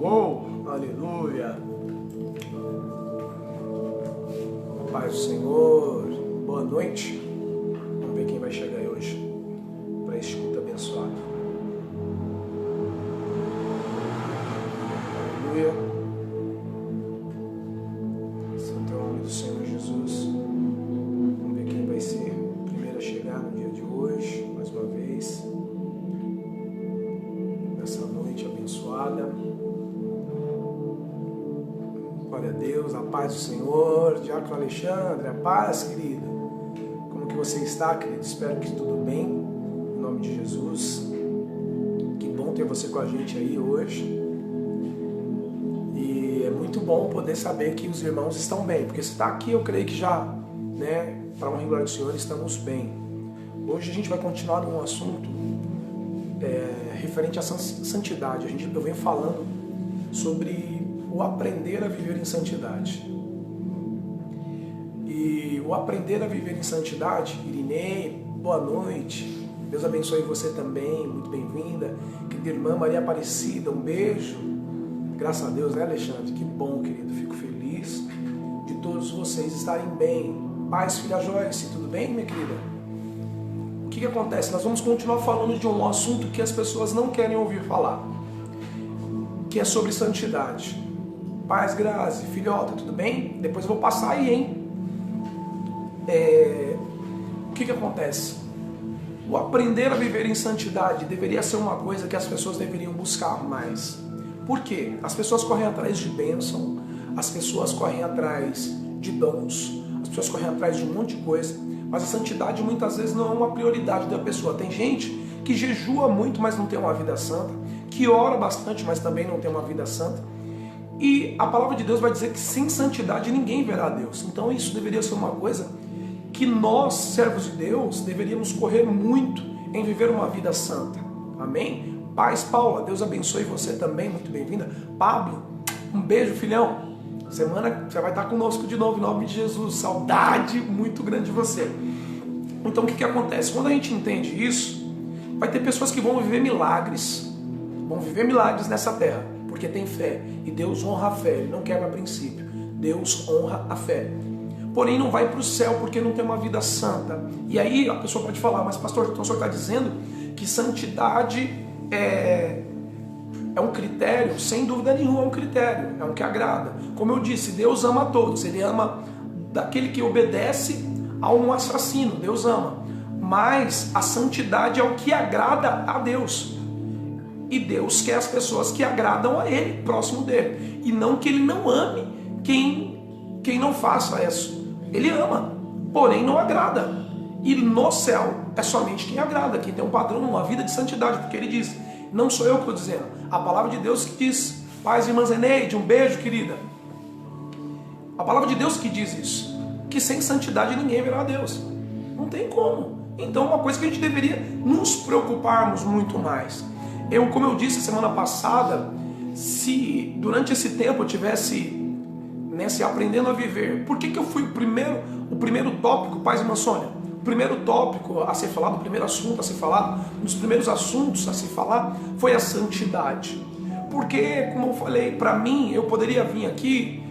Oh, aleluia. Paz do Senhor, boa noite. Vamos ver quem vai chegar aí hoje para este culto abençoado. Aleluia. Santo é o nome do Senhor Jesus. Vamos ver quem vai ser o primeiro a chegar no dia de hoje, mais uma vez, nessa noite abençoada. Glória a Deus, a paz do Senhor. Diácono Alexandre, a paz, querido. Como que você está, querido? Espero que tudo bem, em nome de Jesus. Que bom ter você com a gente aí hoje. E é muito bom poder saber que os irmãos estão bem, porque se está aqui, eu creio que já, né, para honra e glória do Senhor, estamos bem. Hoje a gente vai continuar num assunto referente à santidade. Eu venho falando sobre o aprender a viver em santidade. E o aprender a viver em santidade, Irinei, boa noite. Deus abençoe você também, muito bem-vinda. Querida irmã Maria Aparecida, um beijo. Graças a Deus, né, Alexandre? Que bom, querido. Fico feliz de todos vocês estarem bem. Paz, filha Joyce, tudo bem, minha querida? O que acontece? Nós vamos continuar falando de um assunto que as pessoas não querem ouvir falar, que é sobre santidade. Paz, Grazi, filhota, tudo bem? Depois eu vou passar aí, hein? O que acontece? O aprender a viver em santidade deveria ser uma coisa que as pessoas deveriam buscar mais. Por quê? As pessoas correm atrás de bênção, as pessoas correm atrás de dons, as pessoas correm atrás de um monte de coisa, mas a santidade muitas vezes não é uma prioridade da pessoa. Tem gente que jejua muito, mas não tem uma vida santa, que ora bastante, mas também não tem uma vida santa. E a palavra de Deus vai dizer que sem santidade ninguém verá Deus. Então isso deveria ser uma coisa que nós, servos de Deus, deveríamos correr muito em viver uma vida santa. Amém? Paz, Paula, Deus abençoe você também, muito bem-vinda. Pablo, um beijo, filhão. Semana você vai estar conosco de novo, em nome de Jesus. Saudade muito grande de você. Então o que acontece? Quando a gente entende isso, vai ter pessoas que vão viver milagres nessa terra, porque tem fé, e Deus honra a fé, Ele não quebra princípio, Deus honra a fé. Porém não vai para o céu porque não tem uma vida santa. E aí a pessoa pode falar, mas pastor, então o senhor está dizendo que santidade é um critério? Sem dúvida nenhuma é um critério, é um que agrada. Como eu disse, Deus ama a todos, Ele ama daquele que obedece a um assassino, Deus ama. Mas a santidade é o que agrada a Deus. E Deus quer as pessoas que agradam a Ele, próximo dele. E não que Ele não ame quem não faça isso. Ele ama, porém não agrada. E no céu é somente quem agrada, quem tem um padrão, uma vida de santidade. Porque Ele diz, não sou eu que estou dizendo, a palavra de Deus que diz. Paz, irmã Zeneide, um beijo, querida. A palavra de Deus que diz isso, que sem santidade ninguém verá a Deus. Não tem como. Então é uma coisa que a gente deveria nos preocuparmos muito mais. Como eu disse semana passada, se durante esse tempo eu tivesse se aprendendo a viver, por que eu fui o primeiro tópico, Paz e irmã Sônia? O primeiro tópico a ser falado, o primeiro assunto a ser falado, um dos primeiros assuntos a se falar foi a santidade. Porque, como eu falei, para mim, eu poderia vir aqui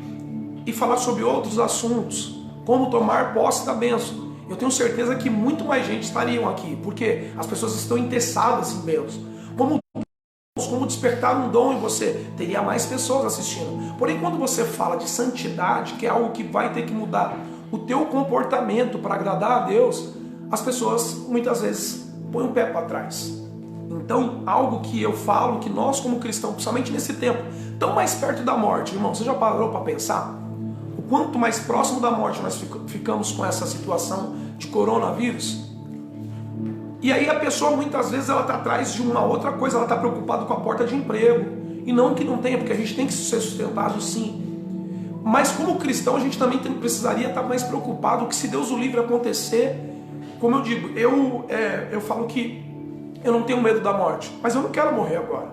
e falar sobre outros assuntos, como tomar posse da bênção. Eu tenho certeza que muito mais gente estariam aqui, porque as pessoas estão interessadas em bênção. Como despertar um dom em você, teria mais pessoas assistindo. Porém, quando você fala de santidade, que é algo que vai ter que mudar o teu comportamento para agradar a Deus, as pessoas muitas vezes põem o pé para trás. Então, algo que eu falo, que nós como cristãos, principalmente nesse tempo, tão mais perto da morte, irmão, você já parou para pensar? O quanto mais próximo da morte nós ficamos com essa situação de coronavírus? E aí a pessoa muitas vezes ela está atrás de uma outra coisa, ela está preocupada com a porta de emprego. E não que não tenha, porque a gente tem que ser sustentado sim. Mas como cristão a gente também precisaria estar mais preocupado que se Deus o livre acontecer, como eu digo, eu falo que eu não tenho medo da morte, mas eu não quero morrer agora.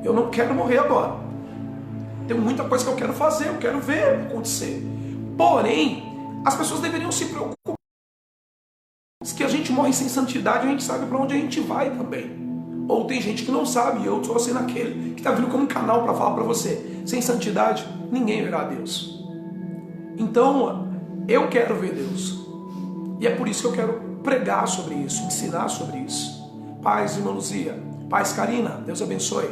Eu não quero morrer agora. Tem muita coisa que eu quero fazer, eu quero ver acontecer. Porém, as pessoas deveriam se preocupar. Que a gente morre sem santidade, a gente sabe para onde a gente vai também. Ou tem gente que não sabe, e eu estou sendo aquele que está vindo como um canal para falar para você. Sem santidade, ninguém verá Deus. Então, eu quero ver Deus. E é por isso que eu quero pregar sobre isso, ensinar sobre isso. Paz, irmã Luzia. Paz, Karina. Deus abençoe.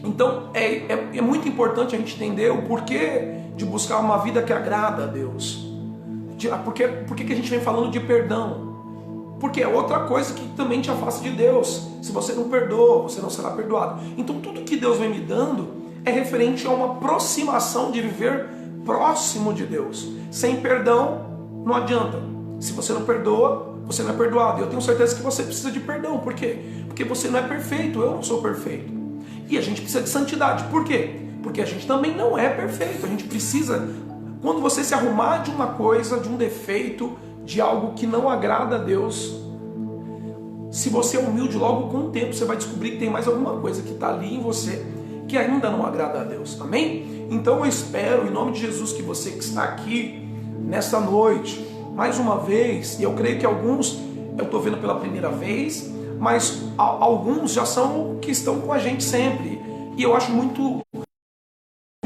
Então, é muito importante a gente entender o porquê de buscar uma vida que agrada a Deus. Por que a gente vem falando de perdão? Porque é outra coisa que também te afasta de Deus. Se você não perdoa, você não será perdoado. Então tudo que Deus vem me dando é referente a uma aproximação de viver próximo de Deus. Sem perdão, não adianta. Se você não perdoa, você não é perdoado. E eu tenho certeza que você precisa de perdão. Por quê? Porque você não é perfeito, eu não sou perfeito. E a gente precisa de santidade. Por quê? Porque a gente também não é perfeito. A gente precisa, quando você se arrumar de uma coisa, de um defeito, de algo que não agrada a Deus, se você é humilde, logo com o tempo você vai descobrir que tem mais alguma coisa que está ali em você que ainda não agrada a Deus, amém? Então eu espero, em nome de Jesus, que você que está aqui nessa noite, mais uma vez, e eu creio que alguns eu estou vendo pela primeira vez, mas alguns já são que estão com a gente sempre, e eu acho muito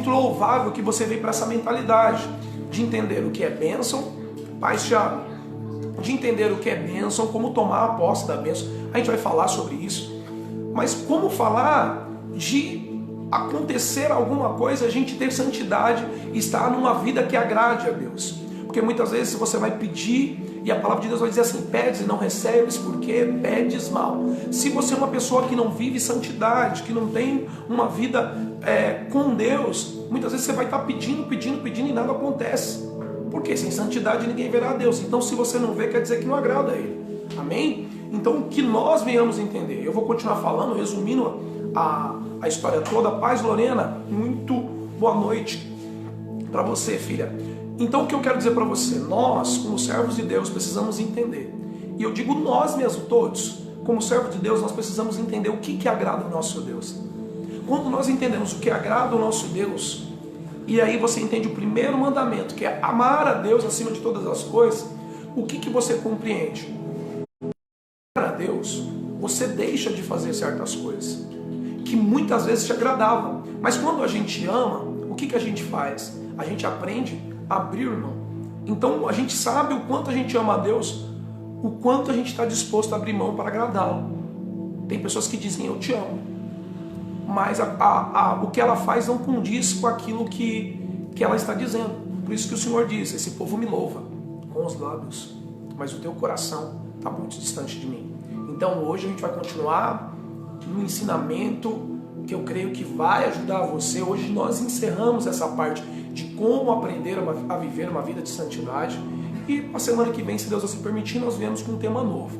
louvável que você veio para essa mentalidade de entender o que é bênção, Paz, Thiago, de entender o que é bênção, como tomar a posse da bênção. A gente vai falar sobre isso. Mas como falar de acontecer alguma coisa, a gente ter santidade e estar numa vida que agrade a Deus. Porque muitas vezes você vai pedir e a palavra de Deus vai dizer assim: pedes e não recebes porque pedes mal. Se você é uma pessoa que não vive santidade, que não tem uma vida com Deus, muitas vezes você vai estar pedindo e nada acontece. Porque sem santidade ninguém verá a Deus. Então se você não vê, quer dizer que não agrada a Ele. Amém? Então que nós venhamos entender. Eu vou continuar falando, resumindo a história toda. Paz, Lorena, muito boa noite para você, filha. Então o que eu quero dizer para você? Nós, como servos de Deus, precisamos entender. E eu digo nós mesmos, todos, como servos de Deus, nós precisamos entender o que agrada o nosso Deus. Quando nós entendemos o que agrada o nosso Deus, e aí você entende o primeiro mandamento, que é amar a Deus acima de todas as coisas, o que você compreende? Amar a Deus, você deixa de fazer certas coisas que muitas vezes te agradavam. Mas quando a gente ama, o que a gente faz? A gente aprende a abrir mão. Então a gente sabe o quanto a gente ama a Deus, o quanto a gente está disposto a abrir mão para agradá-lo. Tem pessoas que dizem eu te amo, mas o que ela faz não condiz com aquilo que ela está dizendo. Por isso que o Senhor diz: esse povo me louva com os lábios, mas o teu coração está muito distante de mim. Então hoje a gente vai continuar no ensinamento que eu creio que vai ajudar você. Hoje nós encerramos essa parte de como aprender a viver uma vida de santidade, e a semana que vem, se Deus assim permitir, nós viemos com um tema novo.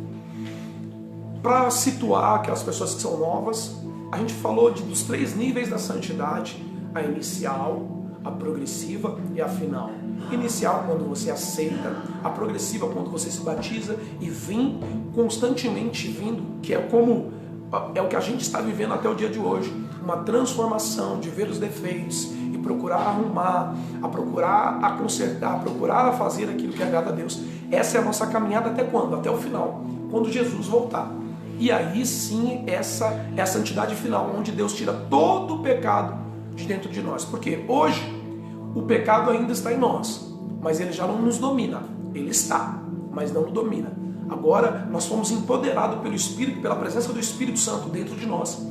Para situar aquelas pessoas que são novas, a gente falou dos 3 níveis da santidade: a inicial, a progressiva e a final. Inicial, quando você aceita; a progressiva, quando você se batiza e vem constantemente vindo, que é o que a gente está vivendo até o dia de hoje, uma transformação de ver os defeitos e procurar arrumar, a procurar a consertar, a procurar a fazer aquilo que agrada a Deus. Essa é a nossa caminhada até quando? Até o final, quando Jesus voltar. E aí sim, essa é a santidade final, onde Deus tira todo o pecado de dentro de nós. Porque hoje o pecado ainda está em nós, mas ele já não nos domina. Ele está, mas não nos domina. Agora nós fomos empoderados pelo Espírito, pela presença do Espírito Santo dentro de nós,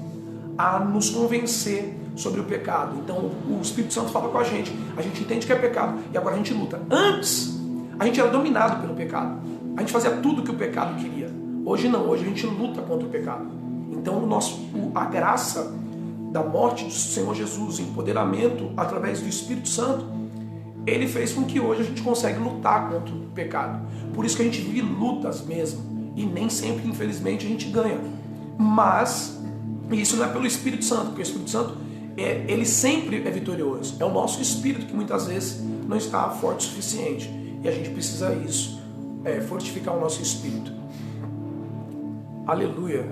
a nos convencer sobre o pecado. Então o Espírito Santo fala com a gente entende que é pecado e agora a gente luta. Antes a gente era dominado pelo pecado, a gente fazia tudo que o pecado queria. Hoje não, hoje a gente luta contra o pecado. Então a graça da morte do Senhor Jesus, o empoderamento através do Espírito Santo, ele fez com que hoje a gente consiga lutar contra o pecado. Por isso que a gente vive lutas mesmo, e nem sempre, infelizmente, a gente ganha. Mas isso não é pelo Espírito Santo, porque o Espírito Santo ele sempre é vitorioso. É o nosso espírito que muitas vezes não está forte o suficiente, e a gente precisa fortificar o nosso espírito. Aleluia.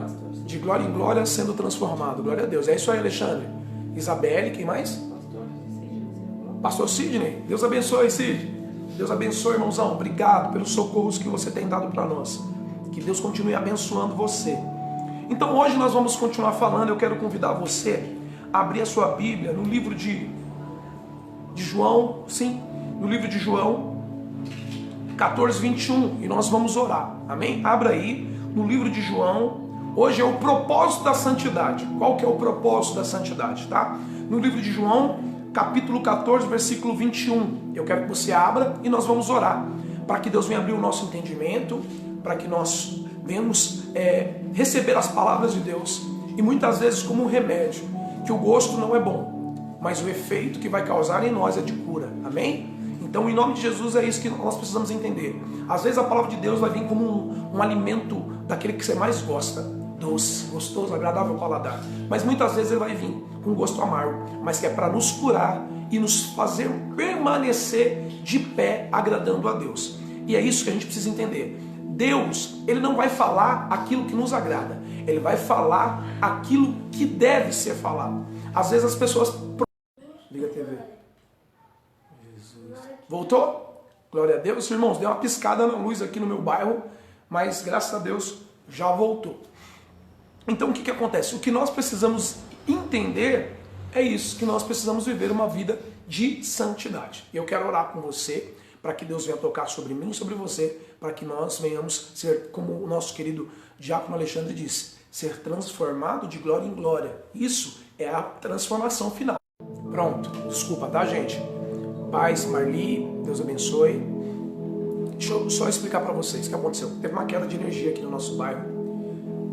De glória em glória sendo transformado. Glória a Deus. É isso aí, Alexandre. Isabelle, quem mais? Pastor Sidney. Deus abençoe, Sid. Deus abençoe, irmãozão. Obrigado pelos socorros que você tem dado para nós. Que Deus continue abençoando você. Então hoje nós vamos continuar falando. Eu quero convidar você a abrir a sua Bíblia no livro de João, sim, no livro de João 14, 21, e nós vamos orar, amém? Abra aí no livro de João. Hoje é o propósito da santidade. Qual que é o propósito da santidade, tá? No livro de João, capítulo 14, versículo 21. Eu quero que você abra e nós vamos orar, para que Deus venha abrir o nosso entendimento, para que nós venhamos receber as palavras de Deus, e muitas vezes como um remédio, que o gosto não é bom, mas o efeito que vai causar em nós é de cura, amém? Então, em nome de Jesus, é isso que nós precisamos entender. Às vezes a palavra de Deus vai vir como um alimento daquele que você mais gosta, doce, gostoso, agradável ao paladar, mas muitas vezes ele vai vir com um gosto amargo, mas que é para nos curar e nos fazer permanecer de pé agradando a Deus. E é isso que a gente precisa entender. Deus, ele não vai falar aquilo que nos agrada, ele vai falar aquilo que deve ser falado. Às vezes as pessoas... Liga a TV. Jesus. Voltou? Glória a Deus. Irmãos, deu uma piscada na luz aqui no meu bairro, mas graças a Deus já voltou. Então o que acontece? O que nós precisamos entender é isso, que nós precisamos viver uma vida de santidade. E eu quero orar com você, para que Deus venha tocar sobre mim e sobre você, para que nós venhamos ser, como o nosso querido Diácono Alexandre disse, ser transformado de glória em glória. Isso é a transformação final. Pronto, desculpa, tá, gente? Paz, Marli, Deus abençoe. Deixa eu só explicar para vocês o que aconteceu. Teve uma queda de energia aqui no nosso bairro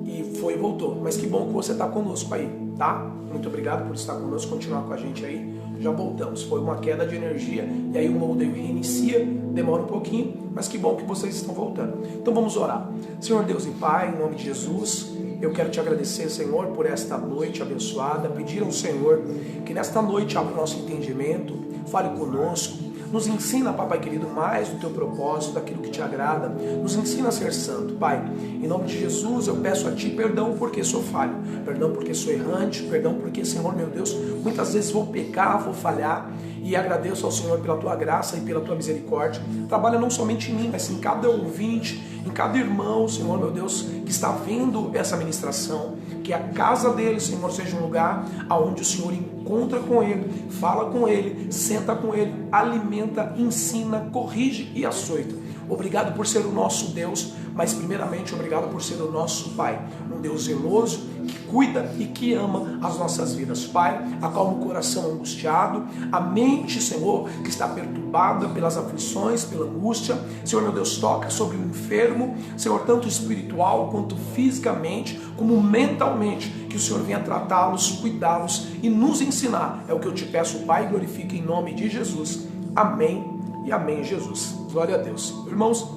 e foi e voltou. Mas que bom que você está conosco aí, tá? Muito obrigado por estar conosco, continuar com a gente aí. Já voltamos. Foi uma queda de energia e aí o modem reinicia, demora um pouquinho, mas que bom que vocês estão voltando. Então vamos orar. Senhor Deus e Pai, em nome de Jesus, eu quero te agradecer, Senhor, por esta noite abençoada. Pedir ao Senhor que nesta noite abra o nosso entendimento, fale conosco, nos ensina, Papai querido, mais do teu propósito, daquilo que te agrada. Nos ensina a ser santo, Pai. Em nome de Jesus, eu peço a Ti perdão porque sou falho, perdão porque sou errante, perdão porque, Senhor meu Deus, muitas vezes vou pecar, vou falhar, e agradeço ao Senhor pela Tua graça e pela Tua misericórdia. Trabalha não somente em mim, mas em cada ouvinte, em cada irmão, Senhor meu Deus, que está vendo essa ministração. Que a casa dele, Senhor, seja um lugar onde o Senhor encontra com ele, fala com ele, senta com ele, alimenta, ensina, corrige e açoita. Obrigado por ser o nosso Deus, mas primeiramente obrigado por ser o nosso Pai, um Deus zeloso, que cuida e que ama as nossas vidas. Pai, acalma o coração angustiado, a mente, Senhor, que está perturbada pelas aflições, pela angústia. Senhor, meu Deus, toca sobre o enfermo, Senhor, tanto espiritual quanto fisicamente, como mentalmente, que o Senhor venha tratá-los, cuidá-los e nos ensinar. É o que eu te peço, Pai, glorifica em nome de Jesus. Amém e amém, Jesus. Glória a Deus. Irmãos,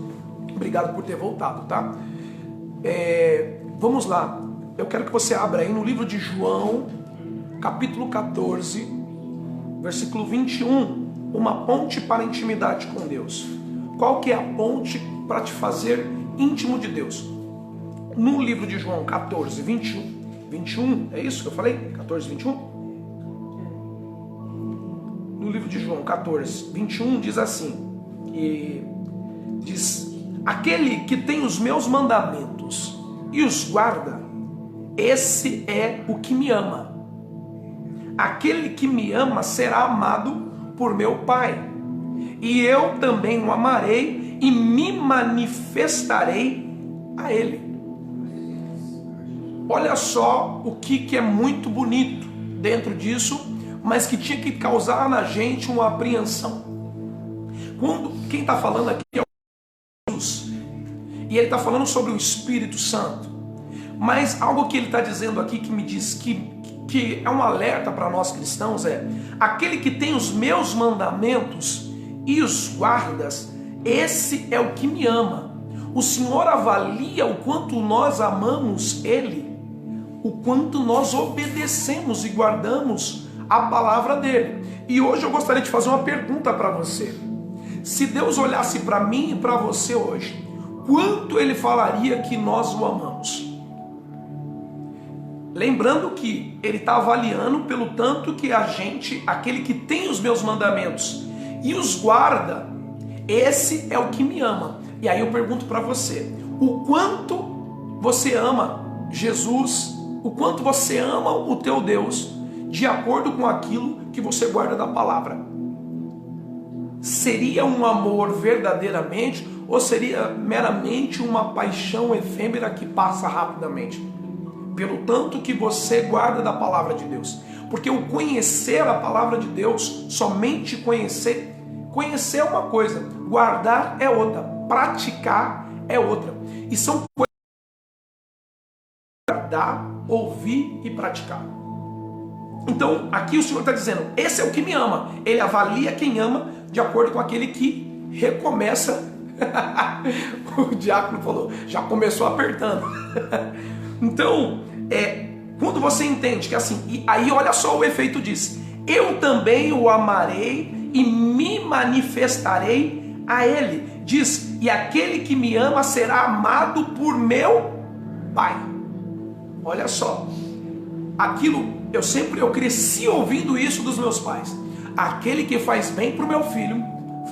obrigado por ter voltado, tá? Vamos lá. Eu quero que você abra aí no livro de João, capítulo 14, versículo 21. Uma ponte para a intimidade com Deus. Qual que é a ponte para te fazer íntimo de Deus? No livro de João 14, 21, é isso que eu falei? 14, 21? No livro de João 14, 21 diz assim, diz, aquele que tem os meus mandamentos e os guarda, esse é o que me ama. Aquele que me ama será amado por meu Pai, e eu também o amarei e me manifestarei a ele. Olha só o que é muito bonito dentro disso, mas que tinha que causar na gente uma apreensão. Quem está falando aqui é o Jesus, e ele está falando sobre o Espírito Santo, mas algo que ele está dizendo aqui que me diz que é um alerta para nós cristãos é: aquele que tem os meus mandamentos e os guardas, esse é o que me ama. O Senhor avalia o quanto nós amamos Ele, o quanto nós obedecemos e guardamos a palavra dele. E hoje eu gostaria de fazer uma pergunta para você. Se Deus olhasse para mim e para você hoje, quanto Ele falaria que nós o amamos? Lembrando que Ele está avaliando pelo tanto que a gente, aquele que tem os meus mandamentos e os guarda, esse é o que me ama. E aí eu pergunto para você, o quanto você ama Jesus, o quanto você ama o teu Deus de acordo com aquilo que você guarda da palavra. Seria um amor verdadeiramente ou seria meramente uma paixão efêmera que passa rapidamente? Pelo tanto que você guarda da palavra de Deus. Porque o conhecer a palavra de Deus, somente conhecer é uma coisa, guardar é outra, praticar é outra. E são coisas que guardar, ouvir e praticar. Então, aqui o Senhor está dizendo, esse é o que me ama. Ele avalia quem ama de acordo com aquele que recomeça. O diácono falou, já começou apertando. Então, quando você entende que assim, e aí olha só o efeito disso. Eu também o amarei e me manifestarei a ele. Diz, e aquele que me ama será amado por meu Pai. Olha só, aquilo, eu cresci ouvindo isso dos meus pais. Aquele que faz bem para o meu filho,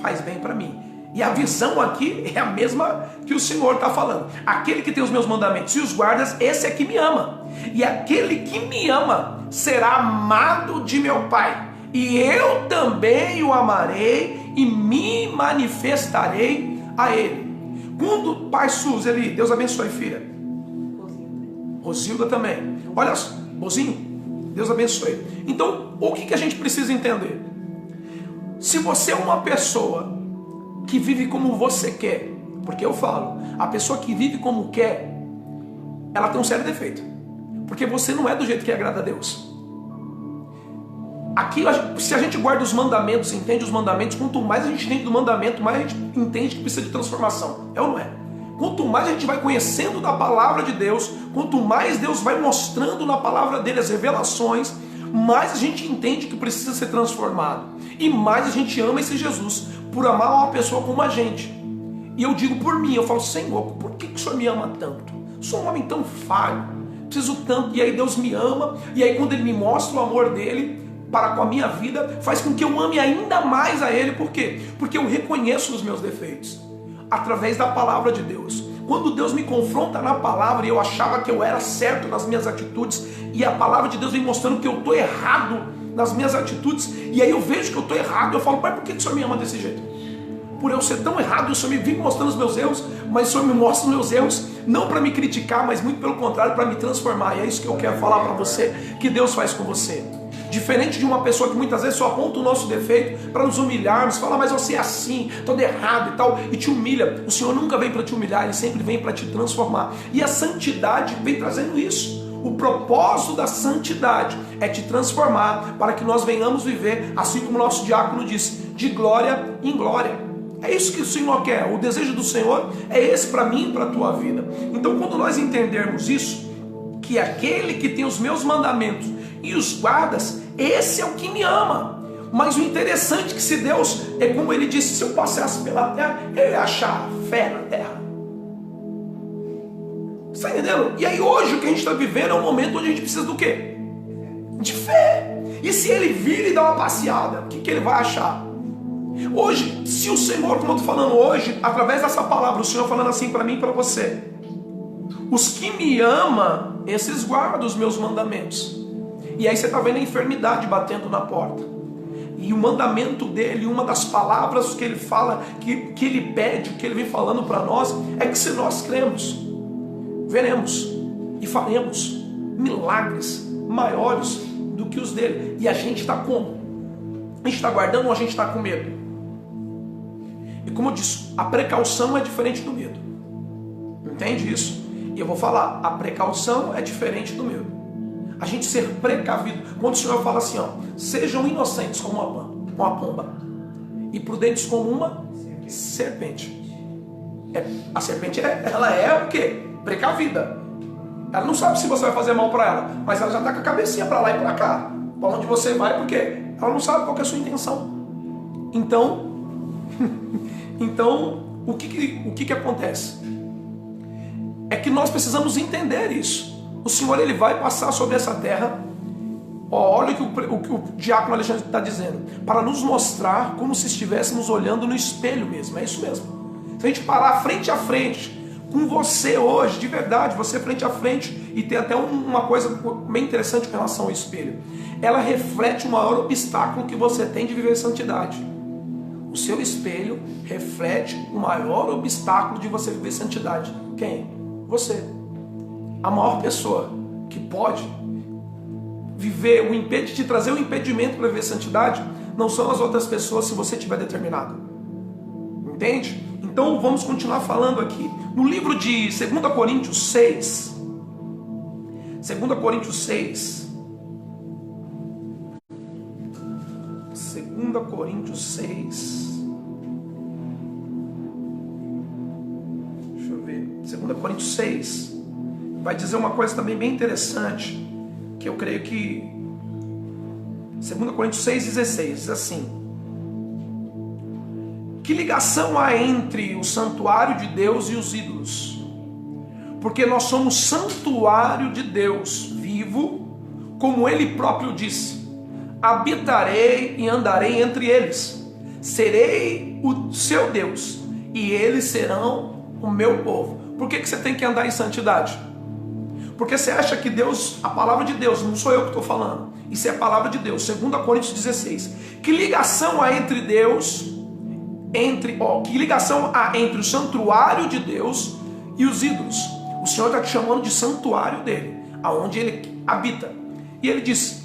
faz bem para mim. E a visão aqui é a mesma que o Senhor está falando. Aquele que tem os meus mandamentos e os guardas, esse é que me ama. E aquele que me ama será amado de meu Pai. E eu também o amarei e me manifestarei a ele. Quando o Pai Sus, Deus abençoe, filha. Rosilda também. Olha só, Bozinho, Deus abençoe. Então, o que a gente precisa entender? Se você é uma pessoa que vive como você quer, porque eu falo, a pessoa que vive como quer, ela tem um sério defeito, porque você não é do jeito que agrada a Deus. Aqui, se a gente guarda os mandamentos, entende os mandamentos, quanto mais a gente entende do mandamento, mais a gente entende que precisa de transformação, é ou não é? Quanto mais a gente vai conhecendo da palavra de Deus, quanto mais Deus vai mostrando na palavra dele as revelações, mais a gente entende que precisa ser transformado. E mais a gente ama esse Jesus, por amar uma pessoa como a gente. E eu digo por mim, eu falo, Senhor, por que o Senhor me ama tanto? Eu sou um homem tão falho, preciso tanto. E aí Deus me ama, e aí quando Ele me mostra o amor dEle para com a minha vida, faz com que eu ame ainda mais a Ele. Por quê? Porque eu reconheço os meus defeitos, através da palavra de Deus. Quando Deus me confronta na palavra e eu achava que eu era certo nas minhas atitudes, e a palavra de Deus vem mostrando que eu estou errado nas minhas atitudes, e aí eu vejo que eu estou errado, eu falo, Pai, por que o Senhor me ama desse jeito? Por eu ser tão errado, o Senhor me vive mostrando os meus erros, mas o Senhor me mostra os meus erros, não para me criticar, mas muito pelo contrário, para me transformar. E é isso que eu quero falar para você, que Deus faz com você. Diferente de uma pessoa que muitas vezes só aponta o nosso defeito para nos humilharmos, fala, mas você é assim, todo errado e tal, e te humilha. O Senhor nunca vem para te humilhar, Ele sempre vem para te transformar. E a santidade vem trazendo isso. O propósito da santidade é te transformar para que nós venhamos viver, assim como o nosso diácono disse, de glória em glória. É isso que o Senhor quer. O desejo do Senhor é esse para mim e para a tua vida. Então, quando nós entendermos isso, que aquele que tem os meus mandamentos e os guardas, esse é o que me ama. Mas o interessante é que se Deus, é como Ele disse, se eu passasse pela terra, eu ia achar fé na terra. Está entendendo? E aí hoje o que a gente está vivendo é um momento onde a gente precisa do quê? De fé. E se Ele vir e dar uma passeada, o que Ele vai achar? Hoje, se o Senhor, como eu estou falando hoje, através dessa palavra, o Senhor falando assim para mim e para você, os que me amam, esses guardam os meus mandamentos. E aí você está vendo a enfermidade batendo na porta. E o mandamento dele, uma das palavras que ele fala, que ele pede, que ele vem falando para nós, é que se nós cremos, veremos e faremos milagres maiores do que os dele. E a gente está como? A gente está guardando ou a gente está com medo? E como eu disse, a precaução é diferente do medo. Entende isso? E eu vou falar, a precaução é diferente do medo. A gente ser precavido. Quando o Senhor fala assim, ó, sejam inocentes como uma pomba e prudentes como uma serpente. A serpente, ela é o quê? Precavida. Ela não sabe se você vai fazer mal para ela, mas ela já está com a cabecinha para lá e para cá. Para onde você vai, porque ela não sabe qual que é a sua intenção. Então, o que acontece? É que nós precisamos entender isso. O Senhor, Ele vai passar sobre essa terra. Olha o que o diácono Alexandre está dizendo. Para nos mostrar como se estivéssemos olhando no espelho mesmo. É isso mesmo. Se a gente parar frente a frente com você hoje, de verdade, você frente a frente, e tem até uma coisa bem interessante com relação ao espelho. Ela reflete o maior obstáculo que você tem de viver santidade. O seu espelho reflete o maior obstáculo de você viver santidade. Quem? Você. A maior pessoa que pode viver te trazer o impedimento para viver santidade não são as outras pessoas, se você tiver determinado. Entende? Então vamos continuar falando aqui. No livro de 2 Coríntios 6, 2 Coríntios 6, 2 Coríntios 6, deixa eu ver, 2 Coríntios 6, vai dizer uma coisa também bem interessante, que eu creio que 2 Coríntios 6,16 diz assim: que ligação há entre o santuário de Deus e os ídolos? Porque nós somos santuário de Deus vivo, como Ele próprio disse: habitarei e andarei entre eles, serei o seu Deus, e eles serão o meu povo. Por que você tem que andar em santidade? Porque você acha que Deus, a palavra de Deus, não sou eu que estou falando, isso é a palavra de Deus. 2 Coríntios 16. Que ligação há entre Deus, que ligação há entre o santuário de Deus e os ídolos? O Senhor está te chamando de santuário dele, aonde ele habita. E ele diz: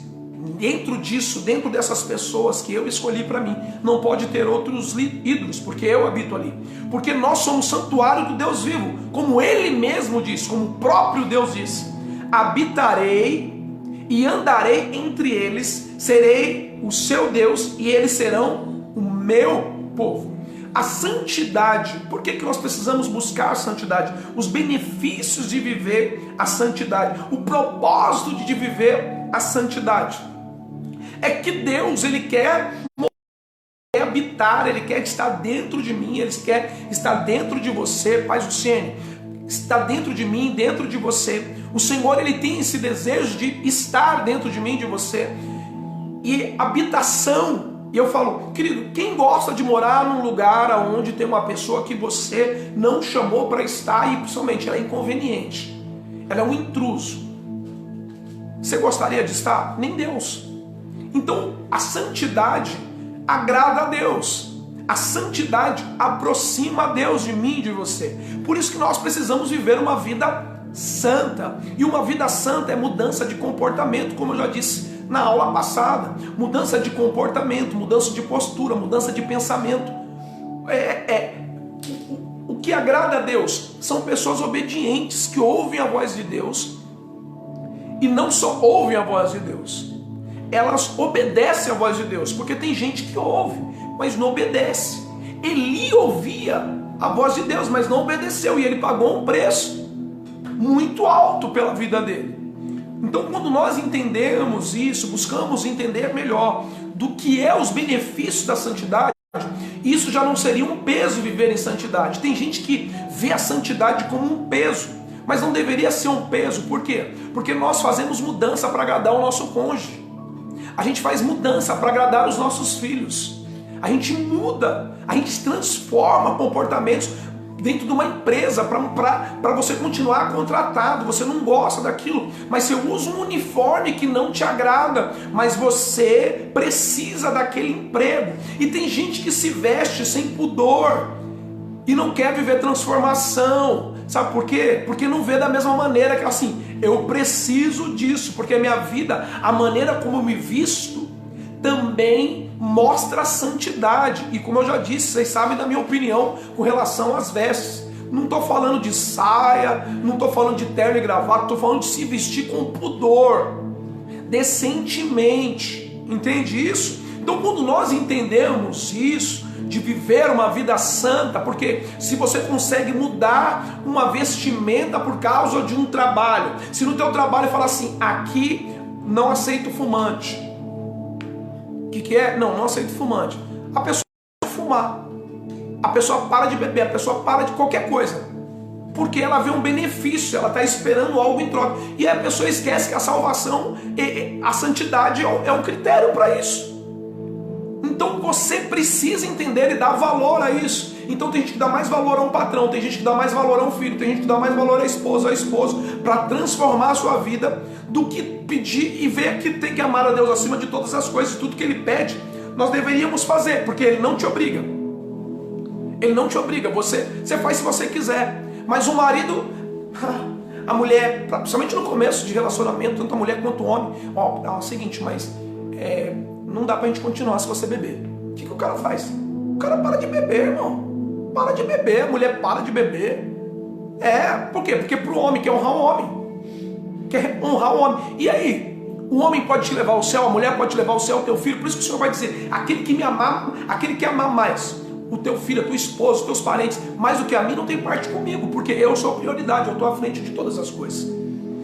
dentro disso, dentro dessas pessoas que eu escolhi para mim, não pode ter outros ídolos, porque eu habito ali. Porque nós somos santuário do Deus vivo, como ele mesmo diz, como o próprio Deus diz: habitarei e andarei entre eles, serei o seu Deus e eles serão o meu povo. A santidade, por que nós precisamos buscar a santidade? Os benefícios de viver a santidade, o propósito de viver a santidade. É que Deus, Ele quer habitar, Ele quer estar dentro de mim, Ele quer estar dentro de você, Pai Jussiene, está dentro de mim, dentro de você. O Senhor, Ele tem esse desejo de estar dentro de mim, de você. E habitação, e eu falo, querido, quem gosta de morar num lugar onde tem uma pessoa que você não chamou para estar e principalmente ela é inconveniente, ela é um intruso, você gostaria de estar? Nem Deus. Então a santidade agrada a Deus, a santidade aproxima a Deus de mim e de você. Por isso que nós precisamos viver uma vida santa, e uma vida santa é mudança de comportamento, como eu já disse na aula passada, mudança de comportamento, mudança de postura, mudança de pensamento. O que agrada a Deus são pessoas obedientes, que ouvem a voz de Deus, e não só ouvem a voz de Deus, elas obedecem a voz de Deus, porque tem gente que ouve, mas não obedece. Eli ouvia a voz de Deus, mas não obedeceu, e ele pagou um preço muito alto pela vida dele. Então, quando nós entendemos isso, buscamos entender melhor do que é os benefícios da santidade, isso já não seria um peso viver em santidade. Tem gente que vê a santidade como um peso, mas não deveria ser um peso. Por quê? Porque nós fazemos mudança para agradar o nosso cônjuge. A gente faz mudança para agradar os nossos filhos. A gente muda, a gente transforma comportamentos dentro de uma empresa, para você continuar contratado. Você não gosta daquilo, mas você usa um uniforme que não te agrada, mas você precisa daquele emprego. E tem gente que se veste sem pudor e não quer viver transformação. Sabe por quê? Porque não vê da mesma maneira, que assim, eu preciso disso, porque a minha vida, a maneira como eu me visto, também mostra a santidade. E como eu já disse, vocês sabem da minha opinião com relação às vestes. Não estou falando de saia, não estou falando de terno e gravata, estou falando de se vestir com pudor, decentemente. Entende isso? Então, quando nós entendemos isso, de viver uma vida santa, porque se você consegue mudar uma vestimenta por causa de um trabalho, se no teu trabalho fala assim, aqui não aceito fumante, o que é? Não aceito fumante. A pessoa para de fumar, a pessoa para de beber, a pessoa para de qualquer coisa, porque ela vê um benefício, ela está esperando algo em troca, e aí a pessoa esquece que a salvação, a santidade é um critério para isso. Então você precisa entender e dar valor a isso. Então tem gente que dá mais valor a um patrão, tem gente que dá mais valor a um filho, tem gente que dá mais valor a esposa, a esposo, para transformar a sua vida, do que pedir e ver que tem que amar a Deus acima de todas as coisas. Tudo que Ele pede, nós deveríamos fazer, porque Ele não te obriga. Ele não te obriga, você faz se você quiser. Mas o marido, a mulher, principalmente no começo de relacionamento, tanto a mulher quanto o homem, é o seguinte, mas não dá pra gente continuar se você beber. O que o cara faz? O cara para de beber, irmão. Para de beber, a mulher para de beber. Por quê? Porque pro homem quer honrar o homem. Quer honrar o homem. E aí? O homem pode te levar ao céu, a mulher pode te levar ao céu, o teu filho. Por isso que o Senhor vai dizer, aquele que me amar, aquele que amar mais o teu filho, a tua esposa, os teus parentes, mais do que a mim, não tem parte comigo, porque eu sou a prioridade, eu estou à frente de todas as coisas.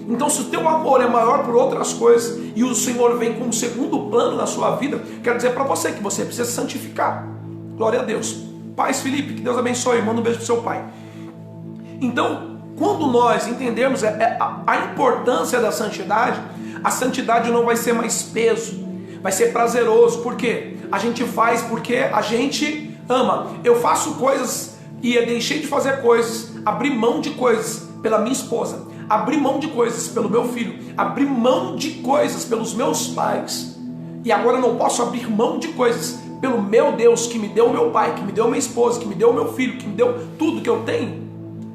Então, se o teu amor é maior por outras coisas e o Senhor vem como segundo plano na sua vida, quero dizer para você que você precisa se santificar. Glória a Deus. Paz, Felipe, que Deus abençoe. Manda um beijo pro seu pai. Então, quando nós entendermos a importância da santidade, a santidade não vai ser mais peso, vai ser prazeroso. Por quê? A gente faz porque a gente ama. Eu faço coisas e eu deixei de fazer coisas, abri mão de coisas pela minha esposa, abri mão de coisas pelo meu filho, abri mão de coisas pelos meus pais, e agora eu não posso abrir mão de coisas pelo meu Deus, que me deu o meu pai, que me deu minha esposa, que me deu o meu filho, que me deu tudo que eu tenho.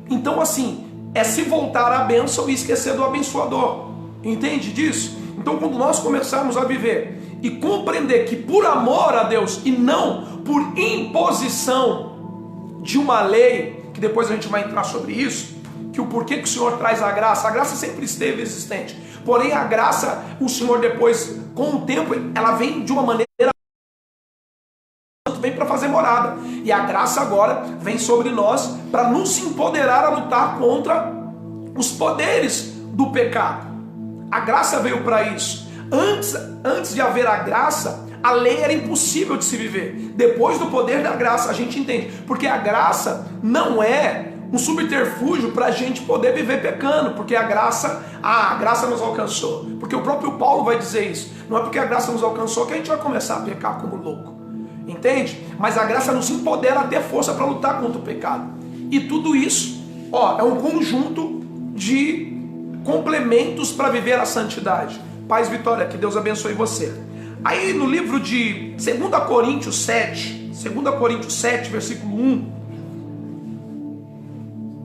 Então assim, é se voltar à bênção e esquecer do abençoador. Entende disso? Então quando nós começarmos a viver e compreender que por amor a Deus e não por imposição de uma lei, que depois a gente vai entrar sobre isso, que o porquê que o Senhor traz a graça sempre esteve existente, porém a graça, o Senhor depois, com o tempo, ela vem de uma maneira, vem para fazer morada, e a graça agora vem sobre nós para nos empoderar a lutar contra os poderes do pecado. A graça veio para isso. Antes de haver a graça, a lei era impossível de se viver. Depois do poder da graça, a gente entende. Porque a graça não é um subterfúgio para a gente poder viver pecando. Porque a graça nos alcançou. Porque o próprio Paulo vai dizer isso. Não é porque a graça nos alcançou que a gente vai começar a pecar como louco. Entende? Mas a graça nos empodera a ter força para lutar contra o pecado. E tudo isso, é um conjunto de complementos para viver a santidade. Paz, Vitória, que Deus abençoe você. Aí no livro de 2 Coríntios 7, versículo 1,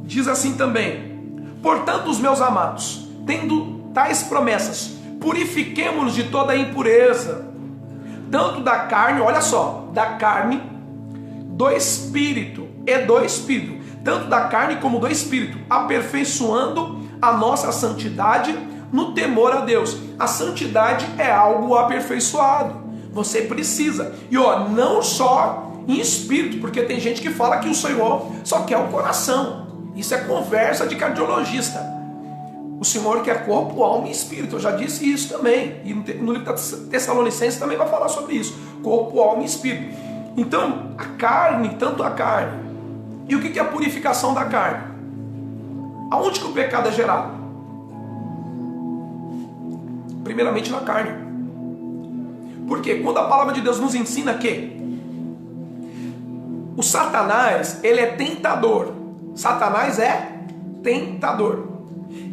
diz assim também: portanto, os meus amados, tendo tais promessas, purifiquemo-nos de toda a impureza, tanto da carne, olha só, da carne, do espírito e do espírito, tanto da carne como do espírito, aperfeiçoando a nossa santidade no temor a Deus. A santidade é algo aperfeiçoado. Você precisa. E não só em espírito, porque tem gente que fala que o Senhor só quer o coração. Isso é conversa de cardiologista. O Senhor quer corpo, alma e espírito. Eu já disse isso também. E no livro da Tessalonicenses também vai falar sobre isso. Corpo, alma e espírito. Então, a carne, tanto a carne. E o que é a purificação da carne? Aonde que o pecado é gerado? Primeiramente na carne. Porque quando a palavra de Deus nos ensina que o Satanás, ele é tentador. Satanás é tentador.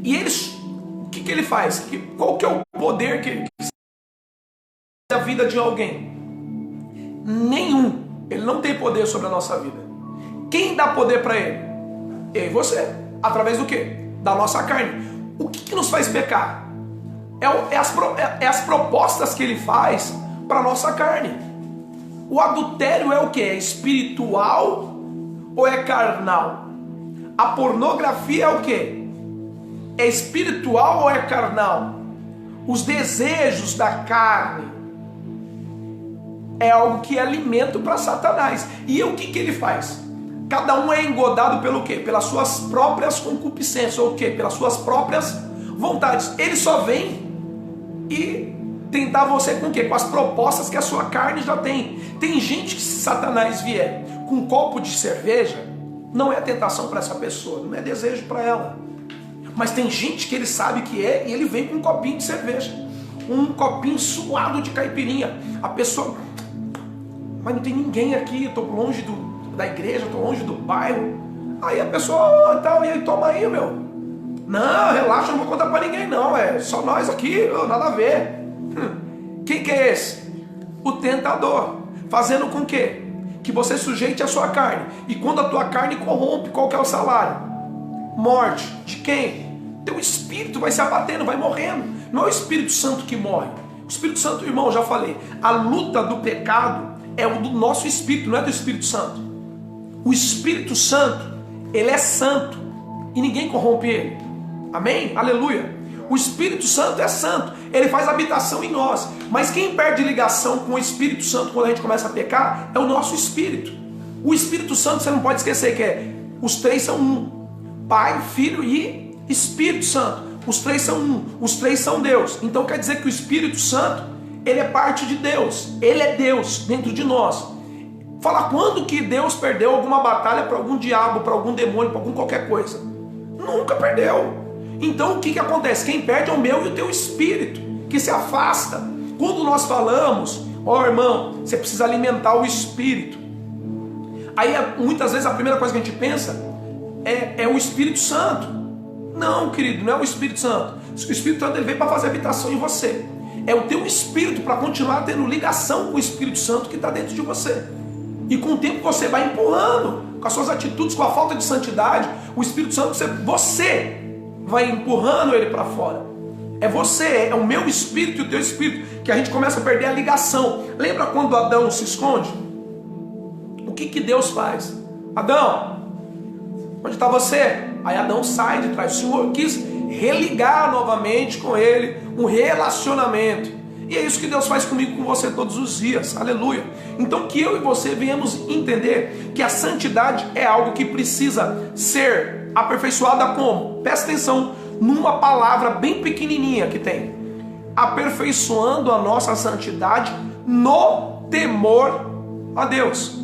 E o que ele faz? Qual que é o poder que ele a vida de alguém? Nenhum. Ele não tem poder sobre a nossa vida. Quem dá poder para ele? Eu e você. Através do quê? Da nossa carne. O que nos faz pecar? É as propostas que ele faz para a nossa carne. O adultério é o que? É espiritual ou é carnal? A pornografia é o que? É espiritual ou é carnal? Os desejos da carne é algo que é alimento para Satanás. E o que ele faz? Cada um é engodado pelo quê? Pelas suas próprias concupiscências, ou o quê? Pelas suas próprias vontades. Ele só vem e tentar você com o quê? Com as propostas que a sua carne já tem. Tem gente que, se Satanás vier com um copo de cerveja, não é tentação para essa pessoa, não é desejo para ela. Mas tem gente que ele sabe que é, e ele vem com um copinho de cerveja, um copinho suado de caipirinha. A pessoa, mas não tem ninguém aqui, estou longe da igreja, estou longe do bairro. Aí a pessoa, então, e aí, toma aí, meu. Não, relaxa, não vou contar para ninguém não, é só nós aqui, nada a ver. Quem que é esse? O tentador, fazendo com que você sujeite a sua carne. E quando a tua carne corrompe, qual que é o salário? Morte. De quem? Teu espírito vai se abatendo, vai morrendo. Não é o Espírito Santo que morre. O Espírito Santo, irmão, já falei, a luta do pecado é o do nosso espírito, não é do Espírito Santo. O Espírito Santo, ele é santo e ninguém corrompe ele. Amém? Aleluia. O Espírito Santo é santo, ele faz habitação em nós. Mas quem perde ligação com o Espírito Santo quando a gente começa a pecar é o nosso espírito. O Espírito Santo, você não pode esquecer que os três são um: Pai, Filho e Espírito Santo. Os três são um, os três são Deus. Então quer dizer que o Espírito Santo, ele é parte de Deus, ele é Deus dentro de nós. Fala quando que Deus perdeu alguma batalha para algum diabo, para algum demônio, para algum qualquer coisa? Nunca perdeu. Então o que acontece? Quem perde é o meu e o teu espírito, que se afasta. Quando nós falamos, irmão, você precisa alimentar o espírito. Aí muitas vezes a primeira coisa que a gente pensa é o Espírito Santo. Não, querido, não é o Espírito Santo. O Espírito Santo, ele veio para fazer habitação em você. É o teu espírito para continuar tendo ligação com o Espírito Santo que está dentro de você. E com o tempo você vai empurrando, com as suas atitudes, com a falta de santidade, o Espírito Santo, você vai empurrando ele para fora. É você, é o meu espírito e o teu espírito, que a gente começa a perder a ligação. Lembra quando Adão se esconde? O que Deus faz? Adão, onde está você? Aí Adão sai de trás. O Senhor quis religar novamente com ele, um relacionamento. E é isso que Deus faz comigo, com você todos os dias. Aleluia. Então que eu e você venhamos entender que a santidade é algo que precisa ser aperfeiçoada como? Presta atenção numa palavra bem pequenininha que tem: aperfeiçoando a nossa santidade no temor a Deus.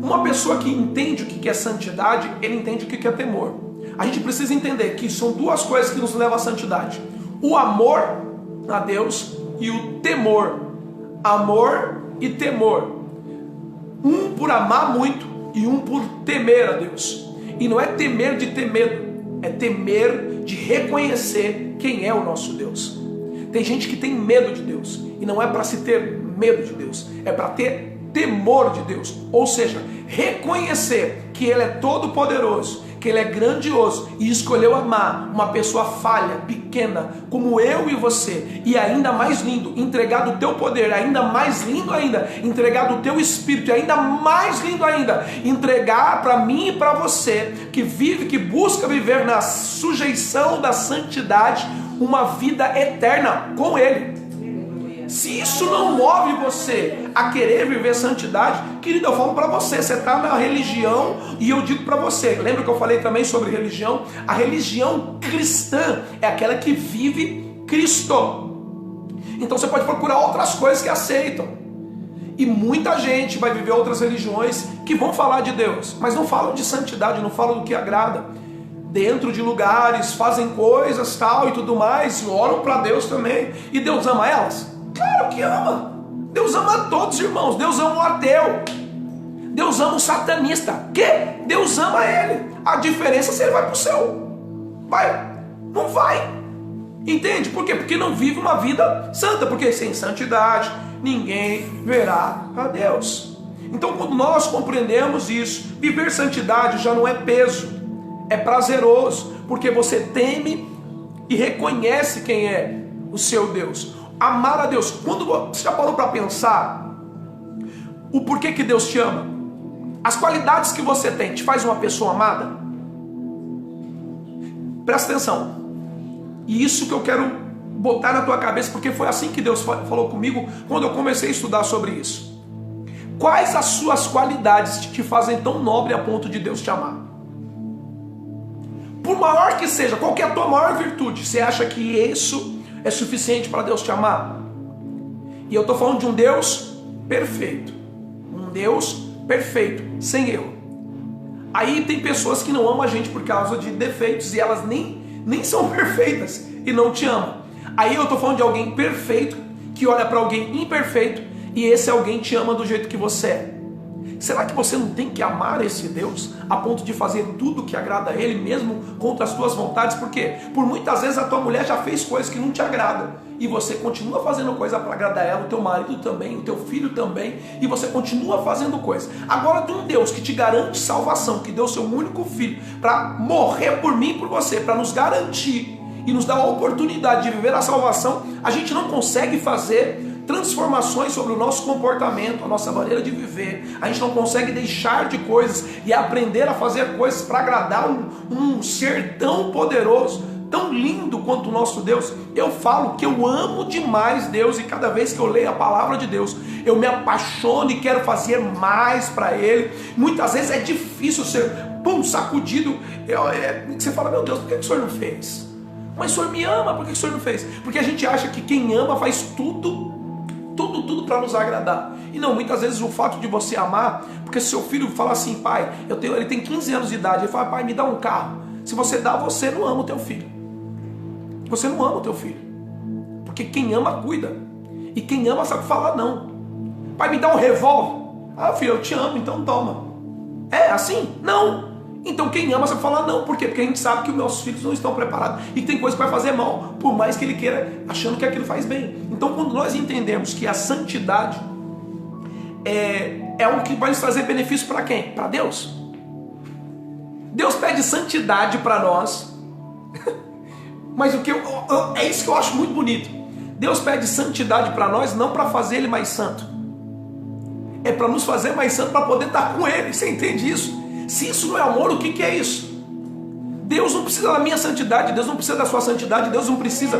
Uma pessoa que entende o que é santidade, ele entende o que é temor. A gente precisa entender que são duas coisas que nos levam à santidade: o amor a Deus e o temor. Amor e temor. Um por amar muito e um por temer a Deus. E não é temer de ter medo, é temer de reconhecer quem é o nosso Deus. Tem gente que tem medo de Deus, e não é para se ter medo de Deus, é para ter temor de Deus. Ou seja, reconhecer que Ele é todo poderoso, que Ele é grandioso e escolheu amar uma pessoa falha, pequena, como eu e você, e ainda mais lindo, entregar do teu poder, ainda mais lindo ainda, entregar do teu espírito, e ainda mais lindo ainda, entregar para mim e para você, que vive, que busca viver na sujeição da santidade, uma vida eterna com Ele. Se isso não move você a querer viver santidade, querido, eu falo para você, você está na religião, e eu digo para você, lembra que eu falei também sobre religião? A religião cristã é aquela que vive Cristo. Então você pode procurar outras coisas que aceitam, e muita gente vai viver outras religiões que vão falar de Deus, mas não falam de santidade, não falam do que agrada. Dentro de lugares, fazem coisas tal e tudo mais, e oram para Deus também. E Deus ama elas? Claro que ama. Deus ama a todos, irmãos. Deus ama o ateu, Deus ama o satanista. Que? Deus ama ele. A diferença é se ele vai para o céu. Vai? Não vai. Entende? Por quê? Porque não vive uma vida santa. Porque sem santidade ninguém verá a Deus. Então quando nós compreendemos isso, viver santidade já não é peso, é prazeroso, porque você teme e reconhece quem é o seu Deus. Amar a Deus. Quando você já parou para pensar o porquê que Deus te ama? As qualidades que você tem te faz uma pessoa amada? Presta atenção. E isso que eu quero botar na tua cabeça, porque foi assim que Deus falou comigo quando eu comecei a estudar sobre isso. Quais as suas qualidades te fazem tão nobre a ponto de Deus te amar? Por maior que seja, qual que é a tua maior virtude? Você acha que isso é suficiente para Deus te amar? E eu estou falando de um Deus perfeito. Um Deus perfeito, sem erro. Aí tem pessoas que não amam a gente por causa de defeitos, e elas nem são perfeitas e não te amam. Aí eu estou falando de alguém perfeito que olha para alguém imperfeito, e esse alguém te ama do jeito que você é. Será que você não tem que amar esse Deus a ponto de fazer tudo que agrada a Ele, mesmo contra as tuas vontades? Por quê? Por muitas vezes a tua mulher já fez coisas que não te agradam e você continua fazendo coisa para agradar ela, o teu marido também, o teu filho também, e você continua fazendo coisas. Agora tem um Deus que te garante salvação, que deu seu único filho para morrer por mim e por você, para nos garantir e nos dar a oportunidade de viver a salvação. A gente não consegue fazer transformações sobre o nosso comportamento, a nossa maneira de viver. A gente não consegue deixar de coisas e aprender a fazer coisas para agradar um ser tão poderoso, tão lindo quanto o nosso Deus. Eu falo que eu amo demais Deus, e cada vez que eu leio a palavra de Deus, eu me apaixono e quero fazer mais para Ele. Muitas vezes é difícil ser sacudido. Você fala, meu Deus, por que o Senhor não fez? Mas o Senhor me ama, por que o Senhor não fez? Porque a gente acha que quem ama faz tudo para nos agradar. E não, muitas vezes o fato de você amar, porque se seu filho fala assim, pai, ele tem 15 anos de idade, ele fala, pai, me dá um carro. Se você dá, você não ama o teu filho. Você não ama o teu filho. Porque quem ama, cuida. E quem ama sabe falar não. Pai, me dá um revólver. Ah, filho, eu te amo, então toma. É assim? Não. Então quem ama sabe falar não. Por quê? Porque a gente sabe que os nossos filhos não estão preparados e que tem coisa que vai fazer mal, por mais que ele queira, achando que aquilo faz bem. Então quando nós entendemos que a santidade é algo que vai nos trazer benefício para quem? Para Deus. Deus pede santidade para nós. Mas é isso que eu acho muito bonito. Deus pede santidade para nós não para fazer Ele mais santo. É para nos fazer mais santo para poder estar com Ele. Você entende isso? Se isso não é amor, o que é isso? Deus não precisa da minha santidade, Deus não precisa da sua santidade, Deus não precisa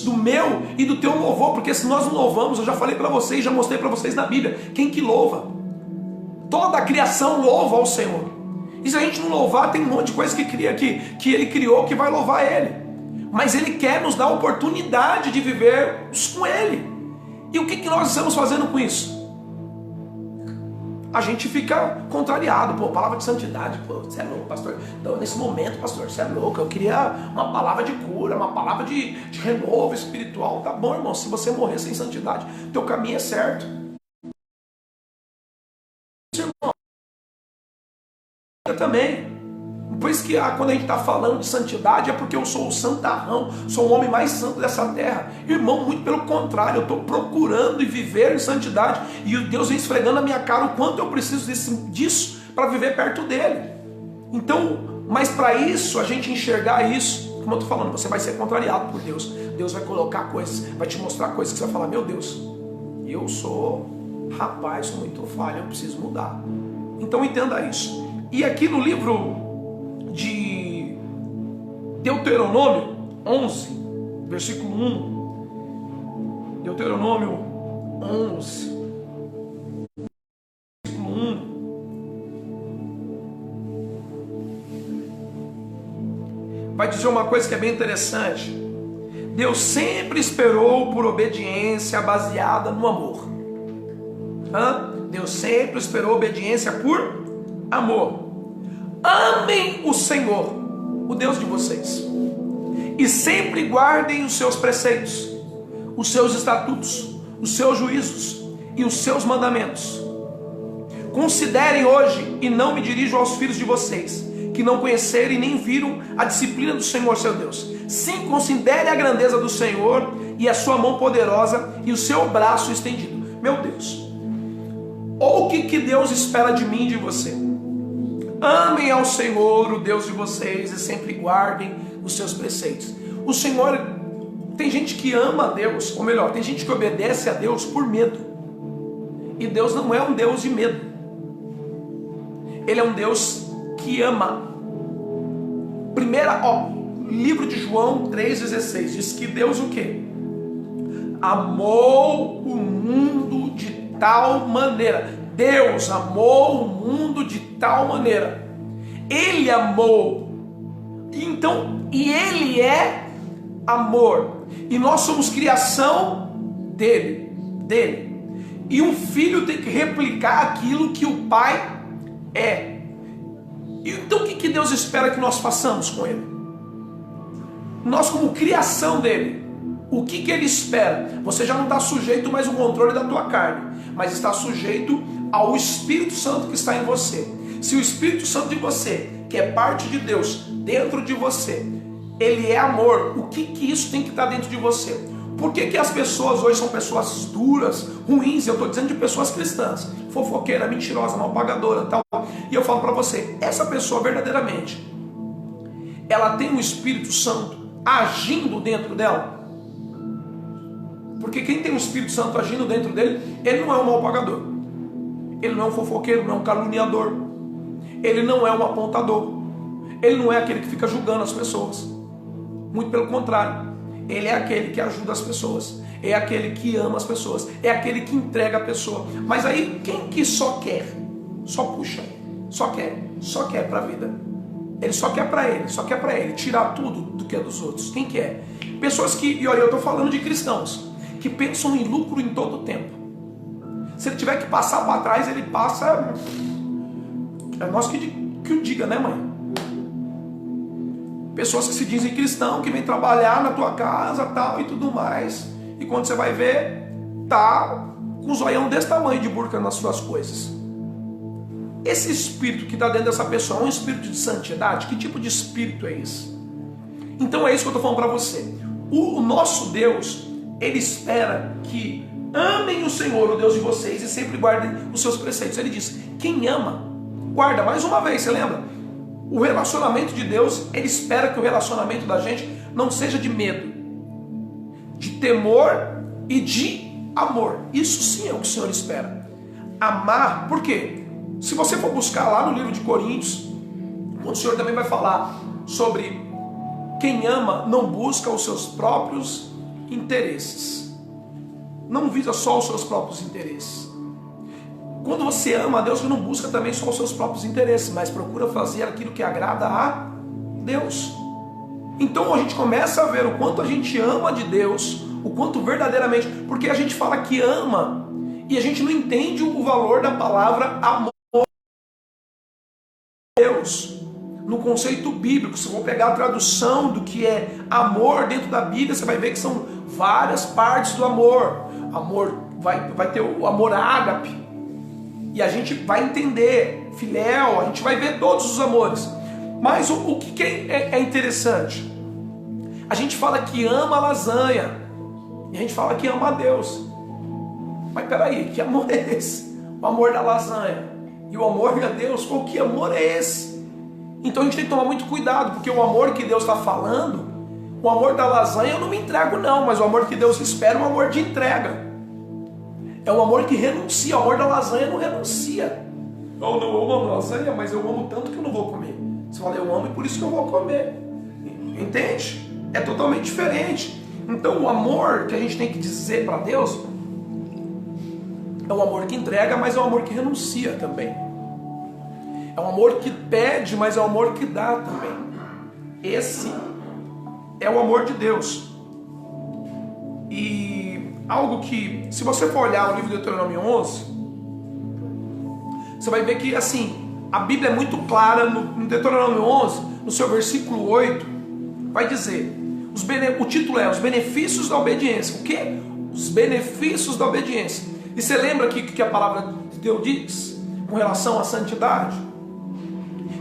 do meu e do teu louvor, porque se nós não louvamos, eu já falei para vocês, já mostrei para vocês na Bíblia, quem que louva? Toda a criação louva ao Senhor. E se a gente não louvar, tem um monte de coisa que Ele criou que vai louvar Ele. Mas Ele quer nos dar a oportunidade de viver com Ele. E o que nós estamos fazendo com isso? A gente fica contrariado, palavra de santidade, você é louco, pastor. Então, nesse momento, pastor, você é louco, eu queria uma palavra de cura, uma palavra de renovo espiritual. Tá bom, irmão, se você morrer sem santidade, teu caminho é certo. Irmão, eu também. Por isso que quando a gente está falando de santidade, é porque eu sou o santarrão, sou o homem mais santo dessa terra. Irmão, muito pelo contrário, eu estou procurando e viver em santidade, e Deus vem esfregando na minha cara o quanto eu preciso disso para viver perto dele. Então, mas para isso, a gente enxergar isso, como eu estou falando, você vai ser contrariado por Deus. Deus vai colocar coisas, vai te mostrar coisas que você vai falar, meu Deus, eu sou muito falho, eu preciso mudar. Então entenda isso. E aqui no livro de Deuteronômio 11, versículo 1, Deuteronômio 11, versículo 1, vai dizer uma coisa que é bem interessante. Deus sempre esperou por obediência baseada no amor. Deus sempre esperou obediência por amor. Amem o Senhor, o Deus de vocês, e sempre guardem os seus preceitos, os seus estatutos, os seus juízos e os seus mandamentos. Considerem hoje, e não me dirijo aos filhos de vocês, que não conhecerem nem viram a disciplina do Senhor seu Deus. Sim, considere a grandeza do Senhor e a sua mão poderosa e o seu braço estendido. Meu Deus, ou o que Deus espera de mim e de você? Amem ao Senhor, o Deus de vocês, e sempre guardem os seus preceitos. O Senhor, tem gente que ama a Deus, ou melhor, tem gente que obedece a Deus por medo. E Deus não é um Deus de medo. Ele é um Deus que ama. Livro de João 3,16 diz que Deus o quê? Amou o mundo de tal maneira. Deus amou o mundo de tal maneira. Ele amou. E Ele é amor. E nós somos criação dele. E um filho tem que replicar aquilo que o pai é. Então o que Deus espera que nós façamos com Ele? Nós como criação dele. O que Ele espera? Você já não está sujeito mais ao controle da tua carne, mas está sujeito ao Espírito Santo que está em você. Se o Espírito Santo de você, que é parte de Deus, dentro de você, ele é amor, o que isso tem que estar dentro de você? Por que as pessoas hoje são pessoas duras, ruins? Eu estou dizendo de pessoas cristãs, fofoqueira, mentirosa, mal pagadora, tal. E eu falo para você, essa pessoa verdadeiramente, ela tem o Espírito Santo agindo dentro dela? Porque quem tem o Espírito Santo agindo dentro dele, ele não é um mal pagador, ele não é um fofoqueiro, não é um caluniador, ele não é um apontador, ele não é aquele que fica julgando as pessoas. Muito pelo contrário, ele é aquele que ajuda as pessoas, é aquele que ama as pessoas, é aquele que entrega a pessoa. Mas aí, quem que só quer? Só puxa, só quer para a vida. Ele só quer para ele, tirar tudo do que é dos outros. Quem quer? Pessoas que, e olha, eu estou falando de cristãos, que pensam em lucro em todo o tempo. Se ele tiver que passar para trás, ele passa. É nós que o diga, né, mãe? Pessoas que se dizem cristão, que vem trabalhar na tua casa, tal e tudo mais. E quando você vai ver, tá com um zoião desse tamanho de burca nas suas coisas. Esse espírito que está dentro dessa pessoa é um espírito de santidade? Que tipo de espírito é esse? Então é isso que eu estou falando para você. O nosso Deus, ele espera que amem o Senhor, o Deus de vocês, e sempre guardem os seus preceitos. Ele diz, quem ama, guarda. Mais uma vez, você lembra? O relacionamento de Deus, ele espera que o relacionamento da gente não seja de medo, de temor e de amor. Isso sim é o que o Senhor espera. Amar, por quê? Se você for buscar lá no livro de Coríntios, o Senhor também vai falar sobre quem ama não busca os seus próprios interesses. Não visa só os seus próprios interesses. Quando você ama a Deus, você não busca também só os seus próprios interesses, mas procura fazer aquilo que agrada a Deus. Então a gente começa a ver o quanto a gente ama de Deus, o quanto verdadeiramente, porque a gente fala que ama e a gente não entende o valor da palavra amor a Deus. No conceito bíblico, se for pegar a tradução do que é amor dentro da Bíblia, você vai ver que são várias partes do amor. Amor vai ter o amor ágape. E a gente vai entender, filéu, a gente vai ver todos os amores. Mas o que é interessante? A gente fala que ama a lasanha, e a gente fala que ama a Deus. Mas peraí, que amor é esse? O amor da lasanha e o amor a Deus, qual que amor é esse? Então a gente tem que tomar muito cuidado, porque o amor que Deus está falando, o amor da lasanha eu não me entrego não, mas o amor que Deus espera é um amor de entrega. É o amor que renuncia, o amor da lasanha não renuncia. Eu amo lasanha, mas eu amo tanto que eu não vou comer. Você fala, eu amo e por isso que eu vou comer. Entende? É totalmente diferente. Então o amor que a gente tem que dizer para Deus é um amor que entrega, mas é um amor que renuncia também. É um amor que pede, mas é um amor que dá também. Esse é o amor de Deus. E algo que, se você for olhar o livro de Deuteronômio 11, você vai ver que, assim, a Bíblia é muito clara no Deuteronômio 11, no seu versículo 8, vai dizer, o título é Os Benefícios da Obediência. O quê? Os benefícios da obediência. E você lembra que a palavra de Deus diz com relação à santidade?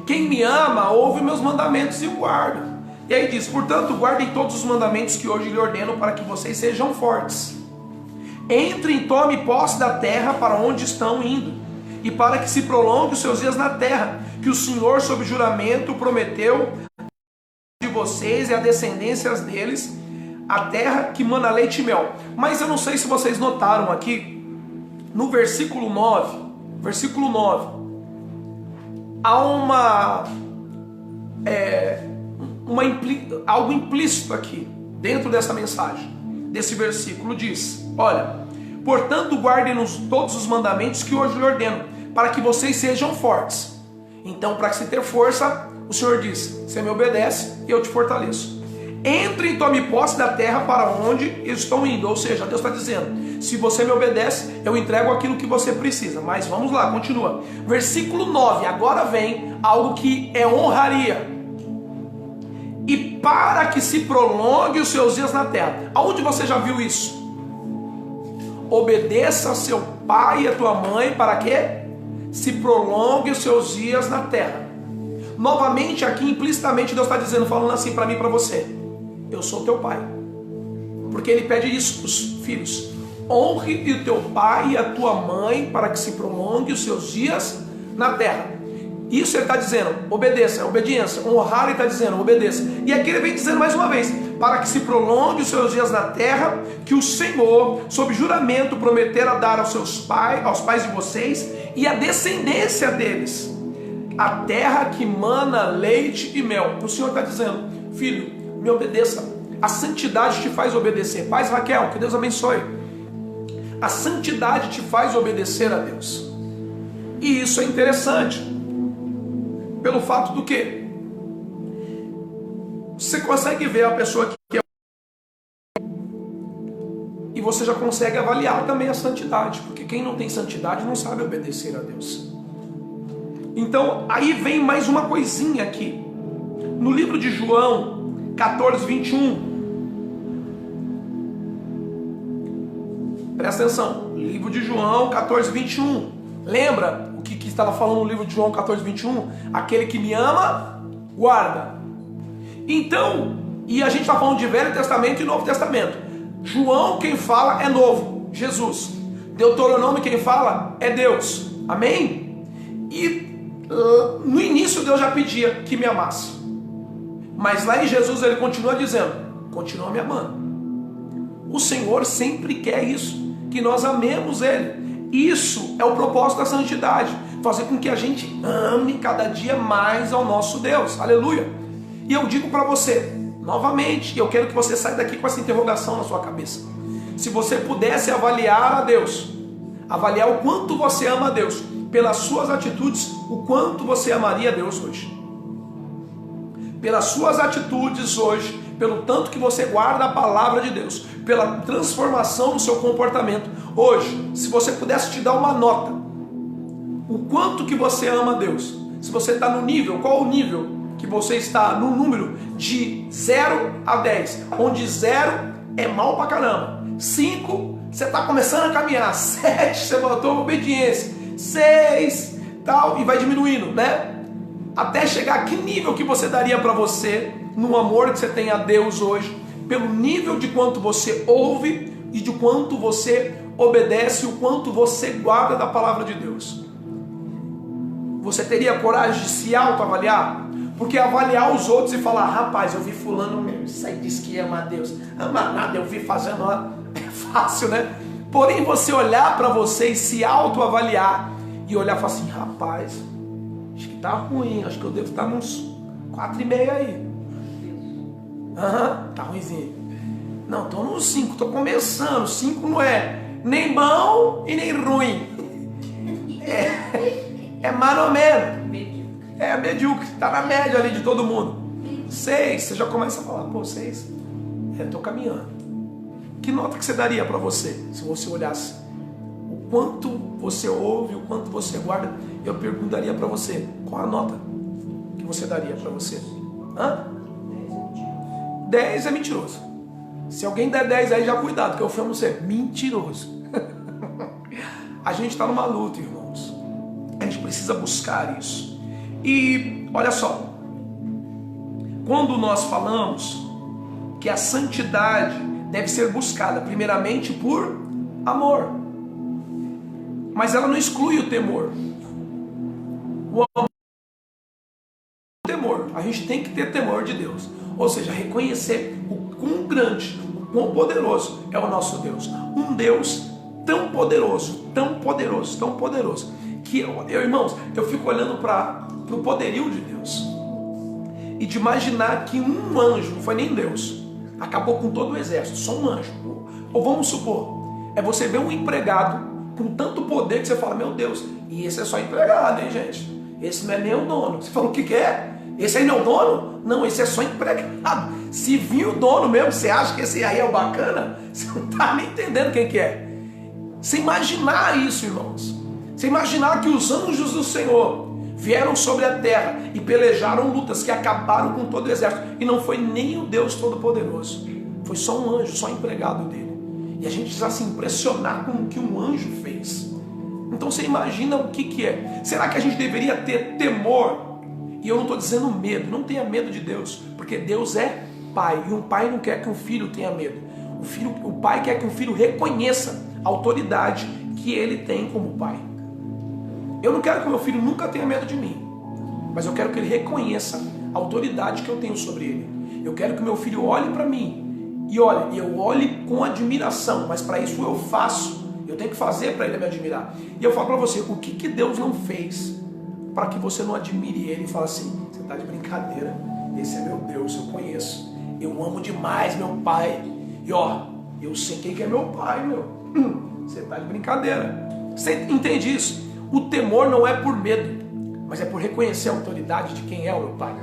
Quem me ama, ouve meus mandamentos e o guarda. E aí diz, portanto, guardem todos os mandamentos que hoje lhe ordeno para que vocês sejam fortes. Entrem e tomem posse da terra para onde estão indo, e para que se prolongue os seus dias na terra, que o Senhor, sob juramento, prometeu de vocês e a descendências deles, a terra que mana leite e mel. Mas eu não sei se vocês notaram aqui, no versículo 9, há algo implícito aqui, dentro dessa mensagem, desse versículo, diz, olha, portanto guardem-nos todos os mandamentos que hoje lhe ordeno, para que vocês sejam fortes. Então, para se ter força, o Senhor diz, você me obedece e eu te fortaleço. Entre e tome posse da terra para onde estão indo. Ou seja, Deus está dizendo, se você me obedece, eu entrego aquilo que você precisa. Mas vamos lá, continua. Versículo 9, agora vem algo que é honraria. E para que se prolongue os seus dias na terra. Aonde você já viu isso? Obedeça a seu pai e a tua mãe, para quê? se prolongue os seus dias na terra. Novamente aqui, implicitamente, Deus está dizendo, falando assim para mim e para você: eu sou teu pai. Porque Ele pede isso para os filhos: honre o teu pai e a tua mãe para que se prolongue os seus dias na terra. Isso Ele está dizendo, obedeça, é obediência. Honrar, Ele está dizendo, obedeça. E aqui Ele vem dizendo mais uma vez: para que se prolongue os seus dias na terra, que o Senhor, sob juramento, prometera dar aos seus pais, aos pais de vocês e a descendência deles, a terra que mana leite e mel. O Senhor está dizendo: filho, me obedeça. A santidade te faz obedecer. Paz, Raquel, que Deus abençoe. A santidade te faz obedecer a Deus. E isso é interessante. Pelo fato do que você consegue ver a pessoa que é, e você já consegue avaliar também a santidade. Porque quem não tem santidade não sabe obedecer a Deus. Então, aí vem mais uma coisinha aqui. No livro de João 14, 21. Presta atenção. Livro de João 14, 21. Lembra o que estava falando no livro de João 14, 21? Aquele que me ama, guarda. Então, e a gente está falando de Velho Testamento e Novo Testamento. João, quem fala é novo, Jesus. Deuteronômio, quem fala é Deus. Amém? E no início Deus já pedia que me amasse, mas lá em Jesus Ele continua dizendo: continua me amando. O Senhor sempre quer isso, que nós amemos Ele. Isso é o propósito da santidade, fazer com que a gente ame cada dia mais ao nosso Deus. Aleluia. E eu digo para você novamente, e eu quero que você saia daqui com essa interrogação na sua cabeça: se você pudesse avaliar a Deus, avaliar o quanto você ama a Deus pelas suas atitudes, o quanto você amaria a Deus hoje? Pelas suas atitudes hoje, pelo tanto que você guarda a palavra de Deus, pela transformação no seu comportamento hoje, se você pudesse te dar uma nota, o quanto que você ama a Deus, se você está no nível, qual o nível que você está, no número de 0 a 10, onde 0 é mal pra caramba, 5 você está começando a caminhar, 7 você botou obediência, 6 tal, e vai diminuindo, né? Até chegar a que nível que você daria para você, no amor que você tem a Deus hoje, pelo nível de quanto você ouve e de quanto você obedece, o quanto você guarda da palavra de Deus. Você teria coragem de se autoavaliar? Porque avaliar os outros e falar: rapaz, eu vi fulano, isso aí diz que ama a Deus, ama nada, eu vi fazendo lá, é fácil, né? Porém, você olhar para você e se autoavaliar, e olhar e falar assim: rapaz, acho que tá ruim, acho que eu devo estar nos 4,5 aí. Tá ruimzinho. Não, tô nos 5, tô começando. 5 não é nem bom e nem ruim. É mais ou menos. É medíocre, tá na média ali de todo mundo. 6, você já começa a falar: pô, 6, tô caminhando. Que nota que você daria para você, se você olhasse o quanto você ouve, o quanto você guarda? Eu perguntaria para você: qual a nota que você daria para você? 10 é mentiroso. Se alguém der 10 aí, já cuidado, porque eu chamo você mentiroso. A gente está numa luta, irmãos. A gente precisa buscar isso. E olha só, quando nós falamos que a santidade deve ser buscada primeiramente por amor, mas ela não exclui o temor. O amor é o temor. A gente tem que ter temor de Deus, ou seja, reconhecer o quão grande, o quão poderoso é o nosso Deus. Um Deus tão poderoso, tão poderoso, tão poderoso, que irmãos, eu fico olhando para o poderio de Deus e de imaginar que um anjo, não foi nem Deus, acabou com todo o exército, só um anjo. Ou vamos supor, é você ver um empregado com tanto poder que você fala: meu Deus, e esse é só empregado, hein, gente? Esse não é nem o dono. Você fala: o que é? Esse aí não é o dono? Não, esse é só empregado. Se vir o dono mesmo, você acha que esse aí é o bacana? Você não está nem entendendo quem que é. Você imaginar isso, irmãos. Você imaginar que os anjos do Senhor vieram sobre a terra e pelejaram lutas que acabaram com todo o exército. E não foi nem o Deus Todo-Poderoso. Foi só um anjo, só um empregado dele. E a gente precisa se impressionar com o que um anjo fez. Então você imagina o que é. Será que a gente deveria ter temor? E eu não estou dizendo medo, não tenha medo de Deus, porque Deus é pai, e um pai não quer que um filho tenha medo. O pai quer que um filho reconheça a autoridade que ele tem como pai. Eu não quero que meu filho nunca tenha medo de mim, mas eu quero que ele reconheça a autoridade que eu tenho sobre ele. Eu quero que meu filho olhe para mim e olhe, eu olhe com admiração, mas para isso eu faço. Eu tenho que fazer para ele me admirar. E eu falo para você, o que Deus não fez para que você não admire ele e fale assim, você está de brincadeira, esse é meu Deus, eu conheço. Eu amo demais meu pai. E ó, eu sei quem que é meu pai, meu. Você está de brincadeira. Você entende isso? O temor não é por medo, mas é por reconhecer a autoridade de quem é o meu pai.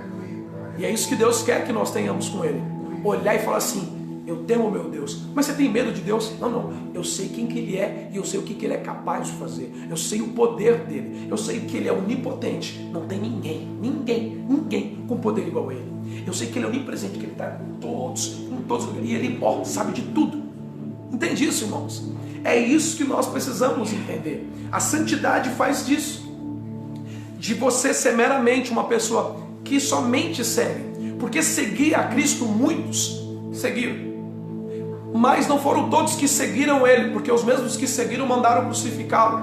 E é isso que Deus quer que nós tenhamos com ele. Olhar e falar assim, eu temo o meu Deus. Mas você tem medo de Deus? Não, não. Eu sei quem que ele é e eu sei o que ele é capaz de fazer. Eu sei o poder dele. Eu sei que ele é onipotente. Não tem ninguém com poder igual a ele. Eu sei que ele é onipresente, que ele está em todos os lugares. E ele sabe de tudo. Entende isso, irmãos? É isso que nós precisamos entender. A santidade faz disso. De você ser meramente uma pessoa que somente segue. Porque seguir a Cristo, muitos seguiram. Mas não foram todos que seguiram ele, porque os mesmos que seguiram mandaram crucificá-lo.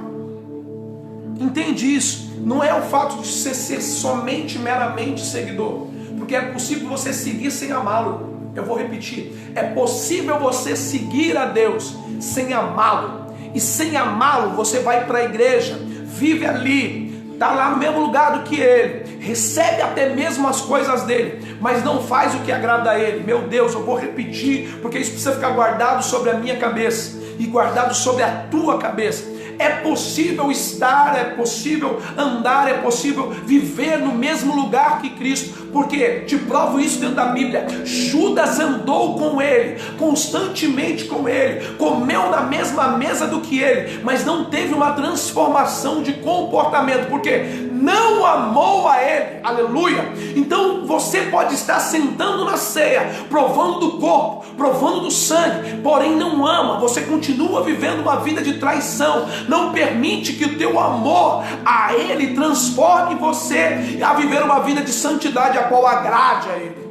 Entende isso? Não é o fato de você ser somente, meramente seguidor, porque é possível você seguir sem amá-lo. Eu vou repetir, é possível você seguir a Deus sem amá-lo, e sem amá-lo você vai para a igreja, vive ali, está lá no mesmo lugar do que ele, recebe até mesmo as coisas dele, mas não faz o que agrada a ele. Meu Deus, eu vou repetir, porque isso precisa ficar guardado sobre a minha cabeça e guardado sobre a tua cabeça. É possível estar, é possível andar, é possível viver no mesmo lugar que Cristo, porque te provo isso dentro da Bíblia. Judas andou com ele, constantemente com ele, comeu na mesma mesa do que ele, mas não teve uma transformação de comportamento, porque não amou a ele. Aleluia. Então você pode estar sentando na ceia, provando do corpo, provando do sangue, porém não ama. Você continua vivendo uma vida de traição. Não permite que o teu amor a ele transforme você a viver uma vida de santidade a qual agrade a ele.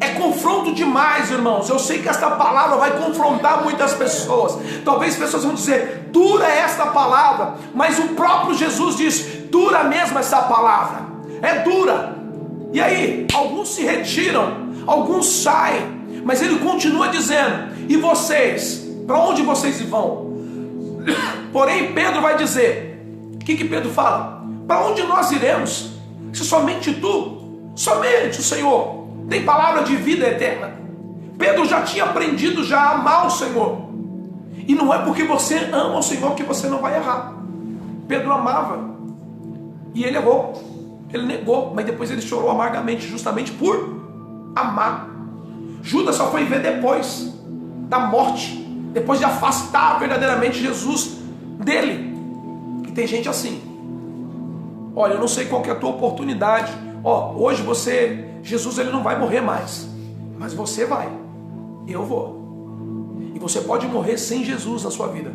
É confronto demais, irmãos. Eu sei que esta palavra vai confrontar muitas pessoas. Talvez pessoas vão dizer, dura esta palavra, mas o próprio Jesus disse, dura mesmo essa palavra, é dura. E aí, alguns se retiram, alguns saem, mas ele continua dizendo, e vocês, para onde vocês vão? Porém Pedro vai dizer, o que Pedro fala? Para onde nós iremos? Se somente tu, somente o Senhor tem palavra de vida eterna. Pedro já tinha aprendido já a amar o Senhor. E não é porque você ama o Senhor que você não vai errar. Pedro amava. E ele errou. Ele negou. Mas depois ele chorou amargamente, justamente por amar. Judas só foi ver depois da morte. Depois de afastar verdadeiramente Jesus dele. E tem gente assim. Olha, eu não sei qual que é a tua oportunidade. Hoje Jesus ele não vai morrer mais, mas você vai, eu vou. E você pode morrer sem Jesus na sua vida.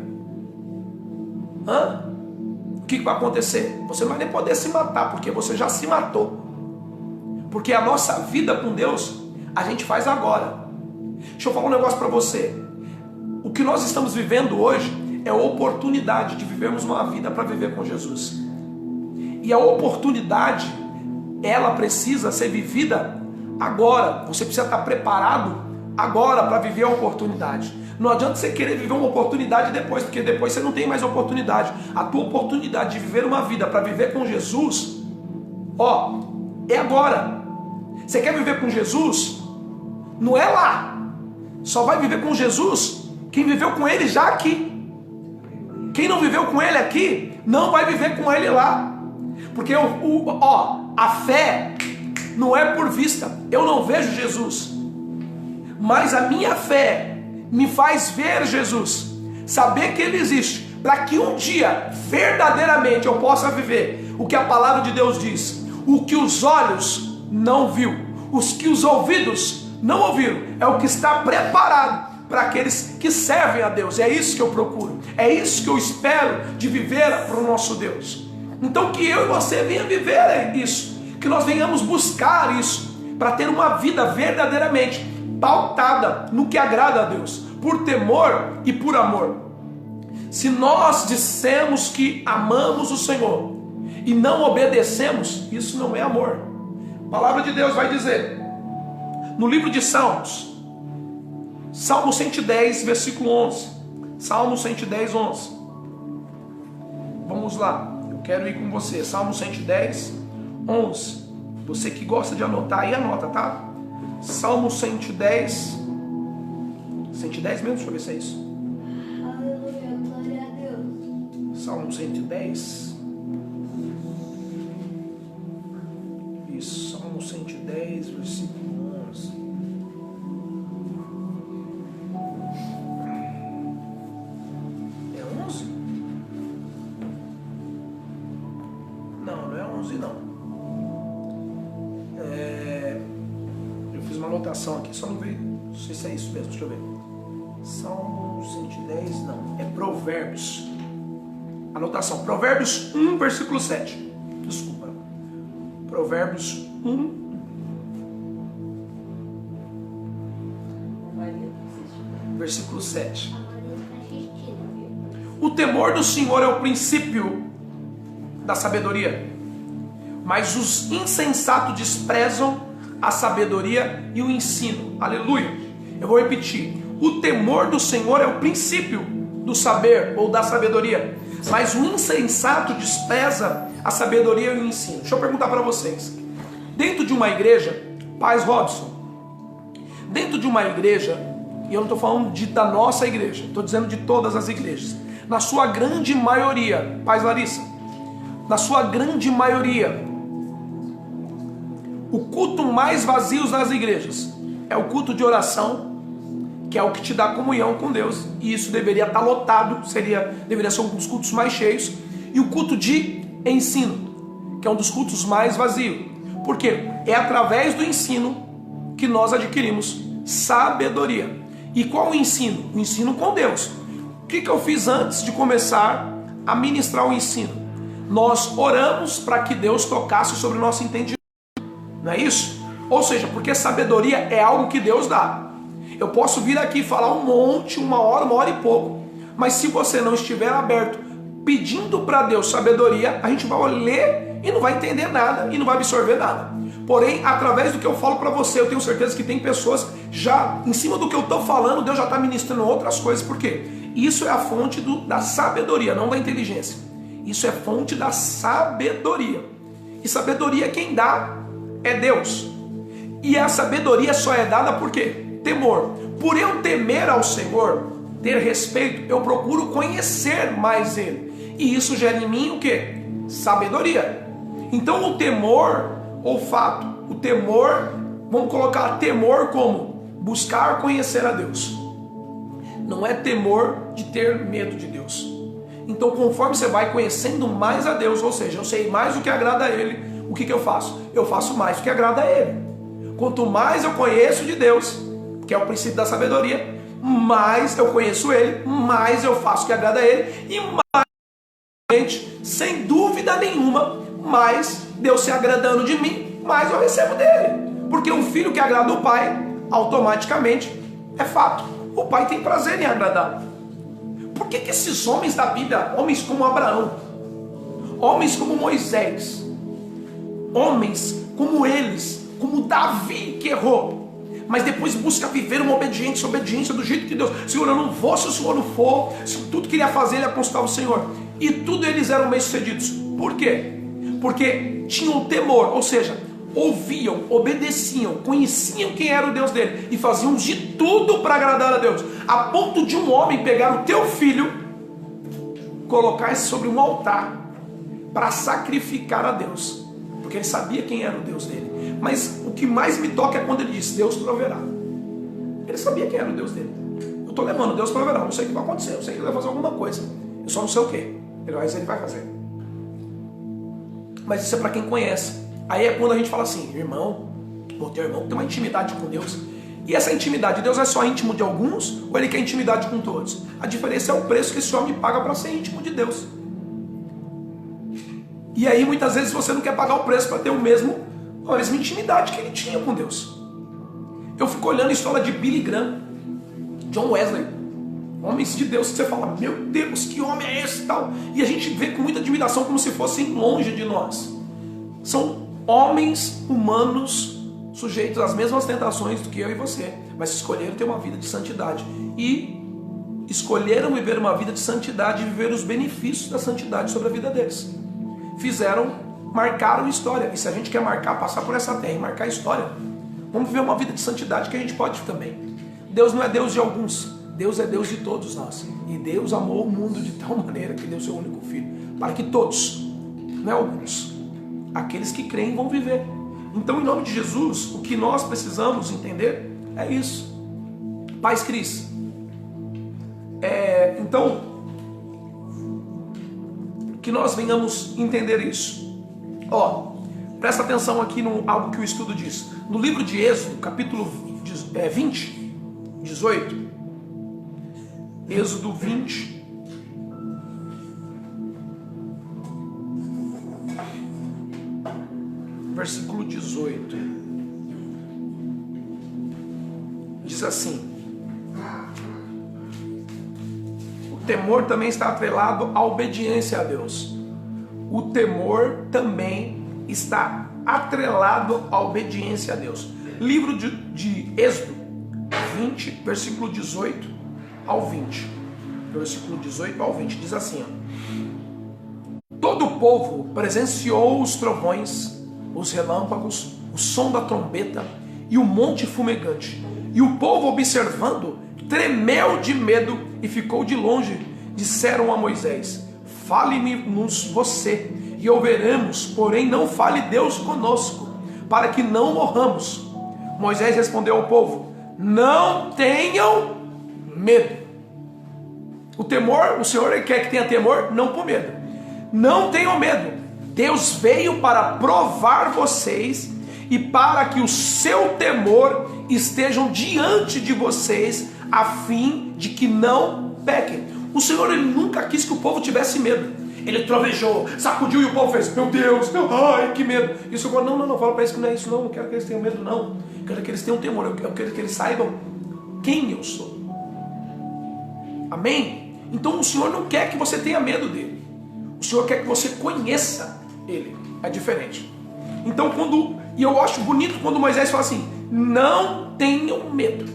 O que vai acontecer? Você não vai nem poder se matar, porque você já se matou. Porque a nossa vida com Deus, a gente faz agora. Deixa eu falar um negócio para você. O que nós estamos vivendo hoje é a oportunidade de vivermos uma vida para viver com Jesus. E a oportunidade, ela precisa ser vivida agora. Você precisa estar preparado agora para viver a oportunidade. Não adianta você querer viver uma oportunidade depois, porque depois você não tem mais oportunidade. A tua oportunidade de viver uma vida para viver com Jesus, é agora. Você quer viver com Jesus? Não é lá. Só vai viver com Jesus quem viveu com ele já aqui. Quem não viveu com ele aqui, não vai viver com ele lá. Porque a fé não é por vista. Eu não vejo Jesus, mas a minha fé me faz ver Jesus, saber que ele existe, para que um dia verdadeiramente eu possa viver o que a palavra de Deus diz. O que os olhos não viu, os que os ouvidos não ouviram, é o que está preparado para aqueles que servem a Deus. É isso que eu procuro, é isso que eu espero de viver para o nosso Deus. Então que eu e você venha viver isso, que nós venhamos buscar isso, para ter uma vida verdadeiramente pautada no que agrada a Deus, por temor e por amor. Se nós dissemos que amamos o Senhor e não obedecemos, isso não é amor. A palavra de Deus vai dizer, no livro de Salmos, Salmo 110, versículo 11. Salmo 110, 11. Vamos lá, eu quero ir com você. Salmo 110, 11. Você que gosta de anotar aí, anota, tá? Salmo 110. 110 mesmo? Deixa eu ver se é isso. Aleluia, glória a Deus. Salmo 110. Isso, Salmo 110, versículo 11. É 11? Não, não é 11 não. Eu fiz uma anotação aqui, só não veio. Não sei se é isso mesmo, deixa eu ver. Salmo 110, não. É Provérbios. Anotação, Provérbios 1, versículo 7. Desculpa. Provérbios 1. Versículo 7. O temor do Senhor é o princípio da sabedoria, mas os insensatos desprezam a sabedoria e o ensino. Aleluia. Eu vou repetir. O temor do Senhor é o princípio do saber ou da sabedoria, mas o insensato despreza a sabedoria e o ensino. Deixa eu perguntar para vocês. Dentro de uma igreja, Paz Robson, dentro de uma igreja, e eu não estou falando da nossa igreja, estou dizendo de todas as igrejas, na sua grande maioria, Paz Larissa, na sua grande maioria, o culto mais vazio nas igrejas é o culto de oração, que é o que te dá comunhão com Deus, e isso deveria estar lotado, deveria ser um dos cultos mais cheios, e o culto de ensino, que é um dos cultos mais vazios. Por quê? É através do ensino que nós adquirimos sabedoria. E qual o ensino? O ensino com Deus. O que eu fiz antes de começar a ministrar o ensino? Nós oramos para que Deus tocasse sobre o nosso entendimento. Não é isso? Ou seja, porque sabedoria é algo que Deus dá. Eu posso vir aqui falar um monte, uma hora e pouco, mas se você não estiver aberto, pedindo para Deus sabedoria, a gente vai ler e não vai entender nada e não vai absorver nada. Porém, através do que eu falo para você, eu tenho certeza que tem pessoas já, em cima do que eu estou falando, Deus já está ministrando outras coisas. Por quê? Isso é a fonte da sabedoria, não da inteligência. Isso é fonte da sabedoria. E sabedoria quem dá é Deus. E a sabedoria só é dada por quê? Temor. Por eu temer ao Senhor, ter respeito, eu procuro conhecer mais Ele. E isso gera em mim o quê? Sabedoria. Então o temor, olfato, o temor, vamos colocar temor como buscar conhecer a Deus. Não é temor de ter medo de Deus. Então conforme você vai conhecendo mais a Deus, ou seja, eu sei mais o que agrada a Ele, o que eu faço? Eu faço mais o que agrada a Ele. Quanto mais eu conheço de Deus, que é o princípio da sabedoria, mais eu conheço Ele, mais eu faço o que agrada a Ele, e mais, sem dúvida nenhuma, mais Deus se agradando de mim, mais eu recebo dele. Porque um filho que agrada o pai, automaticamente, é fato, o pai tem prazer em agradar. Por que esses homens da Bíblia, homens como Abraão, homens como Moisés, homens como eles, como Davi que errou, mas depois busca viver uma obediência do jeito que Deus, Senhor, eu não vou se o Senhor não for, se tudo queria fazer, ele ia consultar o Senhor, e tudo eles eram bem-sucedidos. Por quê? Porque tinham temor, ou seja, ouviam, obedeciam, conheciam quem era o Deus dele, e faziam de tudo para agradar a Deus, a ponto de um homem pegar o teu filho, colocar esse sobre um altar, para sacrificar a Deus, porque ele sabia quem era o Deus dele. Mas o que mais me toca é quando ele diz, Deus proverá. Ele sabia quem era o Deus dele. Eu estou levando, Deus proverá, não sei o que vai acontecer, eu sei que ele vai fazer alguma coisa, eu só não sei o que, mas ele vai fazer. Mas isso é para quem conhece. Aí é quando a gente fala assim, irmão, o teu irmão tem uma intimidade com Deus, E essa intimidade, Deus é só íntimo de alguns ou Ele quer intimidade com todos? A diferença é o preço que esse homem paga para ser íntimo de Deus. E aí muitas vezes você não quer pagar o preço para ter a mesma intimidade que ele tinha com Deus. Eu fico olhando a história de Billy Graham, John Wesley, homens de Deus que você fala, meu Deus, que homem é esse e tal? E a gente vê com muita admiração como se fossem longe de nós. São homens humanos sujeitos às mesmas tentações do que eu e você, mas escolheram ter uma vida de santidade e escolheram viver uma vida de santidade e viver os benefícios da santidade sobre a vida deles. Marcaram história. E se a gente quer passar por essa terra e marcar história, vamos viver uma vida de santidade que a gente pode também. Deus não é Deus de alguns, Deus é Deus de todos nós. E Deus amou o mundo de tal maneira que deu seu único filho, para que todos, não é alguns, aqueles que creem vão viver. Então, em nome de Jesus, o que nós precisamos entender é isso. Paz, Cris. Então, que nós venhamos entender isso. Presta atenção aqui no algo que o estudo diz. No livro de Êxodo, capítulo 20, 18. Êxodo 20. Versículo 18. Diz assim: o temor também está atrelado à obediência a Deus. O temor também está atrelado à obediência a Deus. Livro de Êxodo 20, versículo 18 ao 20. Versículo 18 ao 20 diz assim: todo o povo presenciou os trovões, os relâmpagos, o som da trombeta e o monte fumegante. E o povo, observando, tremeu de medo e ficou de longe. Disseram a Moisés: fale-nos você e ouviremos, porém não fale Deus conosco, para que não morramos. Moisés respondeu ao povo: não tenham medo. O temor, o Senhor quer que tenha temor, não por medo. Não tenham medo. Deus veio para provar vocês e para que o seu temor estejam diante de vocês, a fim de que não pequem. O Senhor, Ele nunca quis que o povo tivesse medo. Ele trovejou, sacudiu e o povo fez: meu Deus, ai, que medo. E o Senhor falou: não, fala para eles que não é isso, não quero que eles tenham medo, não. Eu quero que eles tenham temor, eu quero que eles saibam quem eu sou. Amém? Então o Senhor não quer que você tenha medo dele. O Senhor quer que você conheça ele. É diferente. Então e eu acho bonito quando Moisés fala assim: não tenham medo.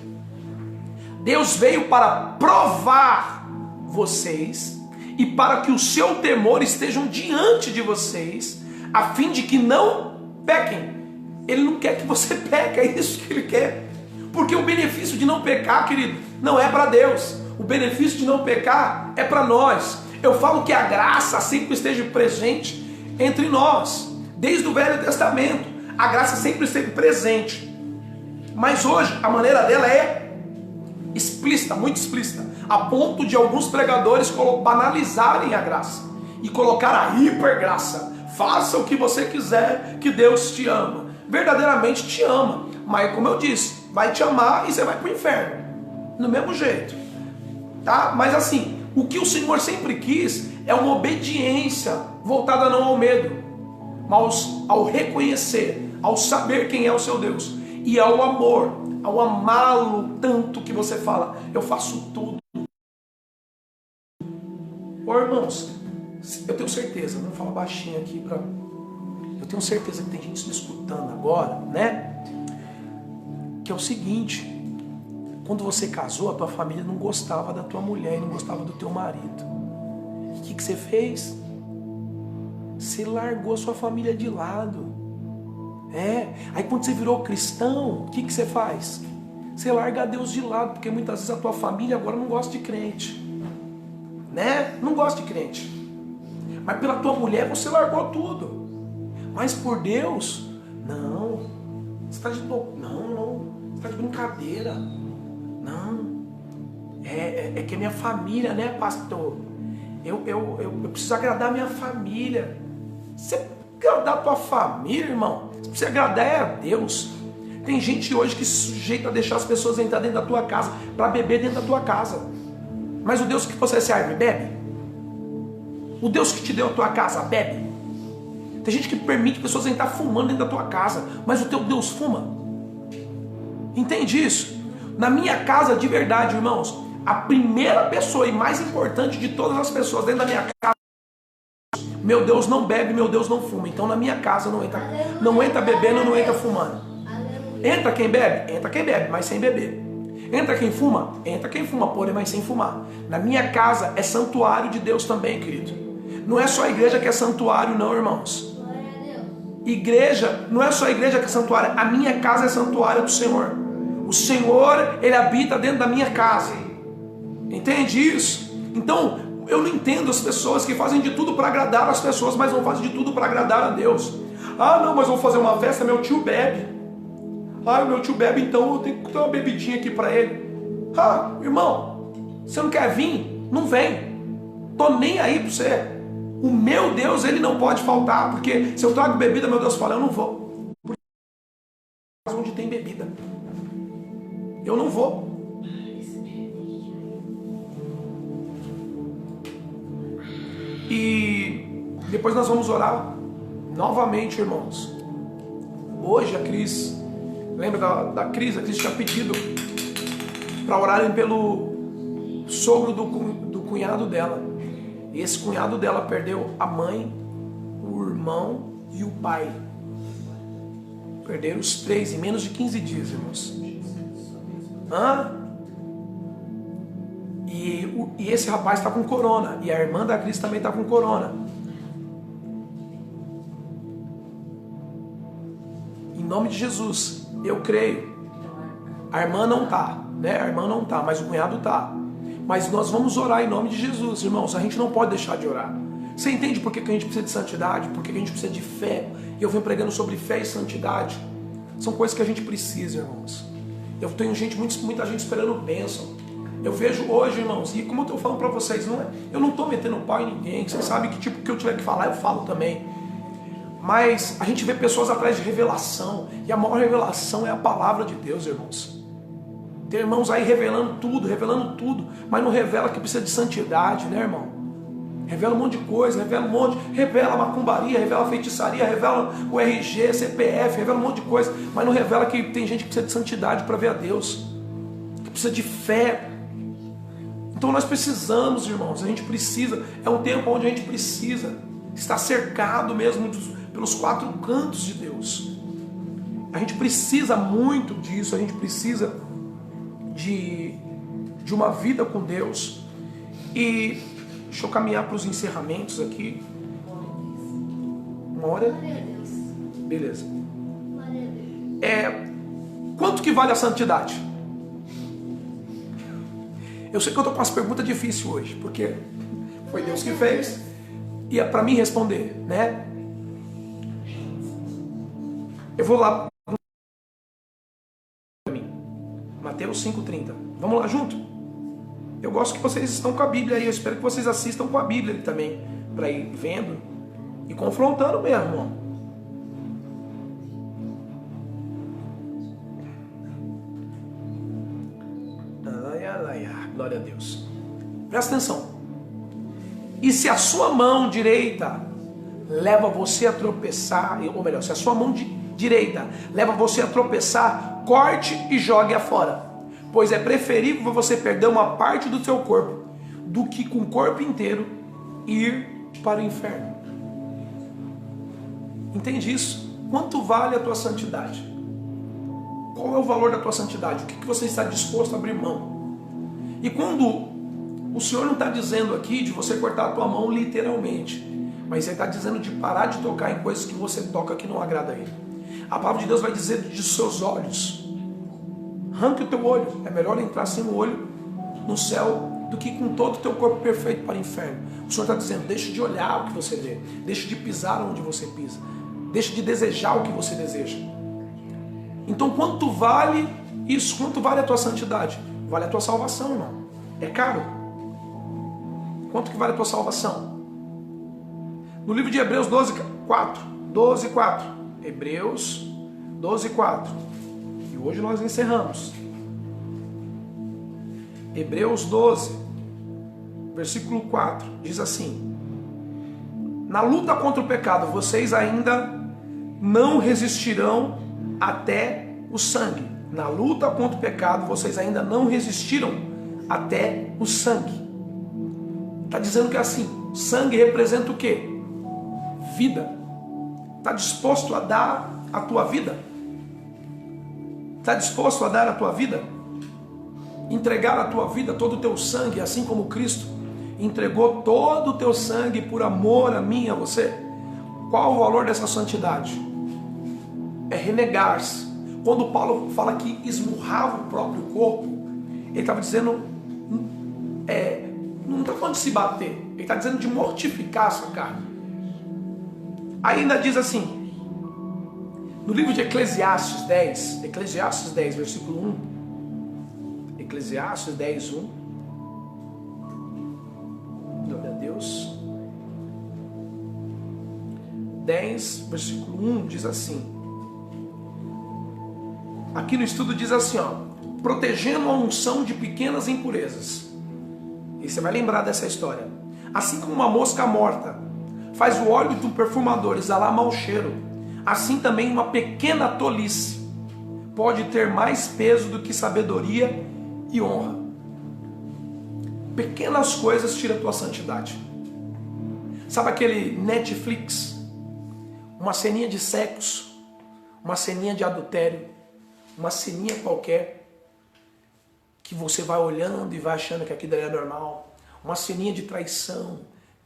Deus veio para provar vocês e para que o seu temor estejam diante de vocês, a fim de que não pequem. Ele não quer que você peque, é isso que ele quer. Porque o benefício de não pecar, querido, não é para Deus. O benefício de não pecar é para nós. Eu falo que a graça sempre esteja presente entre nós. Desde o Velho Testamento, a graça sempre esteve presente. Mas hoje, a maneira dela é explícita, muito explícita, a ponto de alguns pregadores banalizarem a graça e colocar a hipergraça. Faça o que você quiser, que Deus te ama. Verdadeiramente te ama, mas como eu disse, vai te amar e você vai para o inferno, no mesmo jeito, tá? Mas assim, o que o Senhor sempre quis é uma obediência voltada não ao medo, mas ao reconhecer, ao saber quem é o seu Deus e ao amor, ao amá-lo tanto que você fala: eu faço tudo. Ô irmãos, eu tenho certeza, não fala baixinho aqui eu tenho certeza que tem gente me escutando agora, né? Que é o seguinte: quando você casou, a tua família não gostava da tua mulher e não gostava do teu marido. O que você fez? Você largou a sua família de lado. Aí quando você virou cristão, o que você faz? Você larga Deus de lado, porque muitas vezes a tua família agora não gosta de crente, né? Não gosta de crente. Mas pela tua mulher você largou tudo. Mas por Deus, não. Você está de você está de brincadeira. Não. É que é minha família, né, pastor? Eu preciso agradar a minha família. Você agradar a tua família, irmão? Você precisa agradar a Deus. Tem gente hoje que se sujeita a deixar as pessoas entrar dentro da tua casa para beber dentro da tua casa. Mas o Deus que você serve, bebe? O Deus que te deu a tua casa, bebe? Tem gente que permite pessoas entrar fumando dentro da tua casa, mas o teu Deus fuma. Entende isso? Na minha casa, de verdade, irmãos, a primeira pessoa e mais importante de todas as pessoas dentro da minha casa, meu Deus não bebe, meu Deus não fuma. Então na minha casa não entra bebendo, não entra fumando. Entra quem bebe, mas sem beber. Entra quem fuma, porém, mas sem fumar. Na minha casa é santuário de Deus também, querido. Não é só a igreja que é santuário, não, irmãos. Igreja, não é só a igreja que é santuário. A minha casa é santuário do Senhor. O Senhor, Ele habita dentro da minha casa. Entende isso? Então, eu não entendo as pessoas que fazem de tudo para agradar as pessoas, mas não fazem de tudo para agradar a Deus. Ah, não, mas vou fazer uma festa, meu tio bebe. Ah, meu tio bebe, então eu tenho que dar uma bebidinha aqui para ele. Ah, irmão, você não quer vir? Não vem. Tô nem aí para você. O meu Deus, Ele não pode faltar, porque se eu trago bebida, meu Deus fala, eu não vou. Porque onde tem bebida, eu não vou. E depois nós vamos orar novamente, irmãos. Hoje a Cris, lembra da Cris? A Cris tinha pedido para orarem pelo sogro do cunhado dela. E esse cunhado dela perdeu a mãe, o irmão e o pai. Perderam os três em menos de 15 dias, irmãos. E esse rapaz está com corona. E a irmã da Cris também está com corona. Em nome de Jesus, eu creio. A irmã não está, né? A irmã não está, mas o cunhado está. Mas nós vamos orar em nome de Jesus, irmãos. A gente não pode deixar de orar. Você entende por que a gente precisa de santidade? Por que a gente precisa de fé? E eu venho pregando sobre fé e santidade. São coisas que a gente precisa, irmãos. Eu tenho muita gente esperando bênção. Eu vejo hoje, irmãos, e como eu estou falando para vocês, eu não estou metendo pau em ninguém. Vocês sabem que tipo que eu tiver que falar, eu falo também. Mas a gente vê pessoas atrás de revelação. E a maior revelação é a palavra de Deus, irmãos. Tem irmãos aí revelando tudo, mas não revela que precisa de santidade, né, irmão? Revela um monte de coisa, revela macumbaria, revela feitiçaria, revela o RG, CPF, revela um monte de coisa, mas não revela que tem gente que precisa de santidade para ver a Deus, que precisa de fé. Então nós precisamos, irmãos, a gente precisa, é um tempo onde a gente precisa estar cercado mesmo pelos quatro cantos de Deus. A gente precisa muito disso, a gente precisa de uma vida com Deus. E deixa eu caminhar para os encerramentos aqui. Uma hora? Beleza. Quanto que vale a santidade? Eu sei que eu estou com umas perguntas difíceis hoje, porque foi Deus que fez e é para mim responder, né? Eu vou lá. Mateus 5,30. Vamos lá junto? Eu gosto que vocês estão com a Bíblia aí. Eu espero que vocês assistam com a Bíblia ali também, para ir vendo e confrontando mesmo, irmão. Glória a Deus. Presta atenção. E se a sua mão direita leva você a tropeçar, ou melhor, se a sua mão direita leva você a tropeçar, corte e jogue-a fora. Pois é preferível você perder uma parte do seu corpo do que com o corpo inteiro ir para o inferno. Entende isso? Quanto vale a tua santidade? Qual é o valor da tua santidade? O que você está disposto a abrir mão? E quando o Senhor não está dizendo aqui de você cortar a tua mão literalmente, mas Ele está dizendo de parar de tocar em coisas que você toca que não agrada a Ele. A palavra de Deus vai dizer de seus olhos. Arranque o teu olho. É melhor entrar sem o olho no céu do que com todo o teu corpo perfeito para o inferno. O Senhor está dizendo, deixe de olhar o que você vê. Deixe de pisar onde você pisa. Deixe de desejar o que você deseja. Então quanto vale isso? Quanto vale a tua santidade? Vale a tua salvação, irmão. É caro. Quanto que vale a tua salvação? No livro de Hebreus 12:4. Hebreus 12:4. hoje nós encerramos. Hebreus 12, versículo 4, diz assim: na luta contra o pecado, vocês ainda não resistirão até o sangue. Na luta contra o pecado, vocês ainda não resistiram até o sangue. Está dizendo que é assim, sangue representa o quê? Vida. Está disposto a dar a tua vida? Está disposto a dar a tua vida? Entregar a tua vida, todo o teu sangue, assim como Cristo entregou todo o teu sangue por amor a mim e a você? Qual o valor dessa santidade? É renegar-se. Quando Paulo fala que esmurrava o próprio corpo, ele estava dizendo, não está falando de se bater, ele está dizendo de mortificar a sua carne. Ainda diz assim, no livro de Eclesiastes 10, versículo 1, Eclesiastes 10, 1, glória a Deus, 10, versículo 1, diz assim, aqui no estudo diz assim, ó, protegendo a unção de pequenas impurezas. E você vai lembrar dessa história. Assim como uma mosca morta faz o óleo do perfumador exalar mau cheiro, assim também uma pequena tolice pode ter mais peso do que sabedoria e honra. Pequenas coisas tiram a tua santidade. Sabe aquele Netflix? Uma ceninha de sexo, uma ceninha de adultério, uma ceninha qualquer, que você vai olhando e vai achando que aquilo é normal, uma ceninha de traição,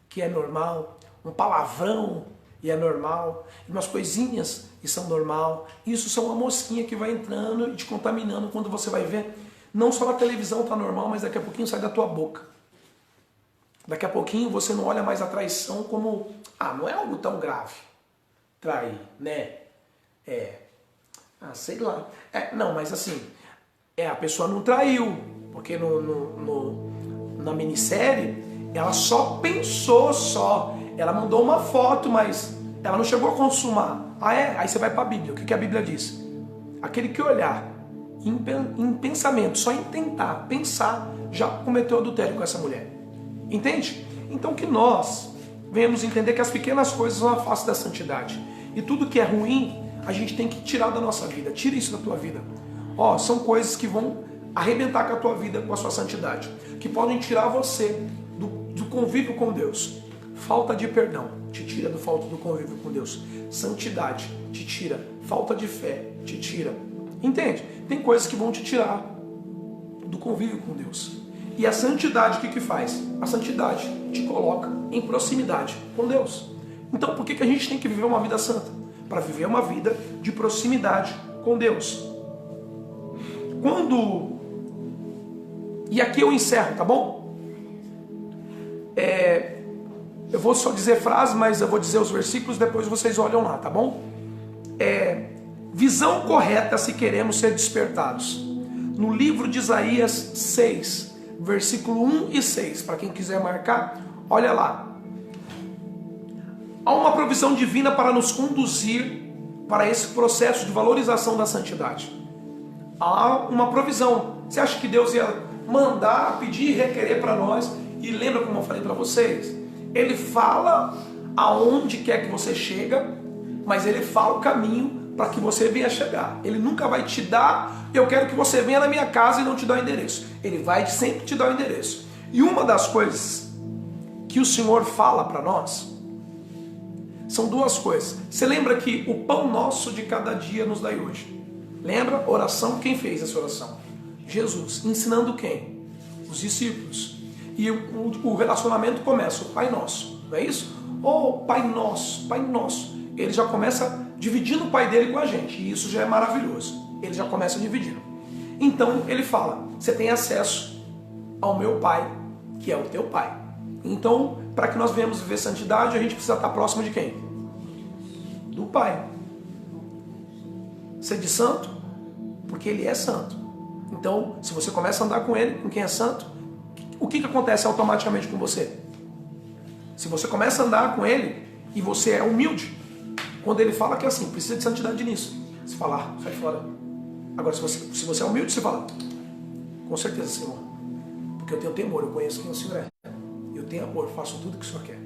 que é normal, um palavrão, e é normal, e umas coisinhas que são normal. Isso são uma mosquinha que vai entrando e te contaminando. Quando você vai ver, não só na televisão está normal, mas daqui a pouquinho sai da tua boca. Daqui a pouquinho você não olha mais a traição como, não é algo tão grave, trair, né? Sei lá. Não, mas assim, a pessoa não traiu, porque na minissérie ela só pensou ela mandou uma foto, mas ela não chegou a consumar. Aí você vai para a Bíblia, o que a Bíblia diz? Aquele que olhar em pensamento, só em tentar pensar, já cometeu adultério com essa mulher. Entende? Então que nós venhamos entender que as pequenas coisas são a face da santidade, e tudo que é ruim a gente tem que tirar da nossa vida. Tira isso da tua vida. São coisas que vão arrebentar com a tua vida, com a sua santidade, que podem tirar você do convívio com Deus. Falta de perdão te tira do convívio com Deus. Santidade te tira. Falta de fé te tira. Entende? Tem coisas que vão te tirar do convívio com Deus. E a santidade, o que faz? A santidade te coloca em proximidade com Deus. Então por que a gente tem que viver uma vida santa? Para viver uma vida de proximidade com Deus. E aqui eu encerro, tá bom? Eu vou só dizer frases, mas eu vou dizer os versículos, depois vocês olham lá, tá bom? Visão correta se queremos ser despertados. No livro de Isaías 6, versículo 1 e 6, para quem quiser marcar, olha lá. Há uma provisão divina para nos conduzir para esse processo de valorização da santidade. Há uma provisão. Você acha que Deus ia mandar, pedir e requerer para nós? E lembra como eu falei para vocês? Ele fala aonde quer que você chega, mas ele fala o caminho para que você venha chegar. Ele nunca vai te dar, eu quero que você venha na minha casa e não te dar o endereço. Ele vai sempre te dar o endereço. E uma das coisas que o Senhor fala para nós são duas coisas. Você lembra que o pão nosso de cada dia nos dai hoje? Lembra? Oração, quem fez essa oração? Jesus. Ensinando quem? Os discípulos. E o relacionamento começa, o Pai Nosso, não é isso? Pai Nosso, Pai Nosso. Ele já começa dividindo o Pai dele com a gente, e isso já é maravilhoso. Ele já começa dividindo. Então ele fala, você tem acesso ao meu Pai, que é o teu Pai. Então, para que nós venhamos viver santidade, a gente precisa estar próximo de quem? Do Pai. Ser de santo, porque Ele é santo. Então, se você começa a andar com Ele, com quem é santo, o que acontece automaticamente com você? Se você começa a andar com Ele e você é humilde, quando Ele fala que é assim, precisa de santidade nisso, você fala, sai fora. Agora, se você é humilde, você fala, com certeza, Senhor, porque eu tenho temor, eu conheço quem o Senhor é. Eu tenho amor, faço tudo o que o Senhor quer.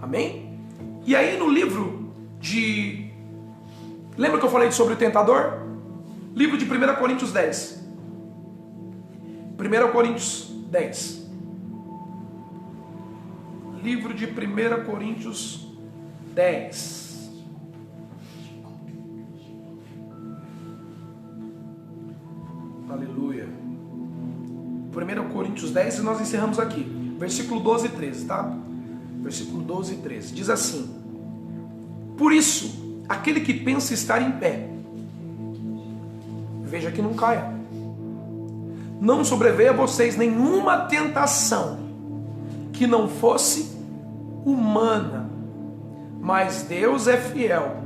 Amém? E aí no livro de... Lembra que eu falei sobre o tentador? Livro de 1 Coríntios 10. 1 Coríntios 10. Livro de 1 Coríntios 10. Aleluia. 1 Coríntios 10 e nós encerramos aqui. Versículo 12 e 13, tá? Versículo 12 e 13. Diz assim: por isso, aquele que pensa estar em pé, veja que não caia. Não sobreveia a vocês nenhuma tentação que não fosse humana, mas Deus é fiel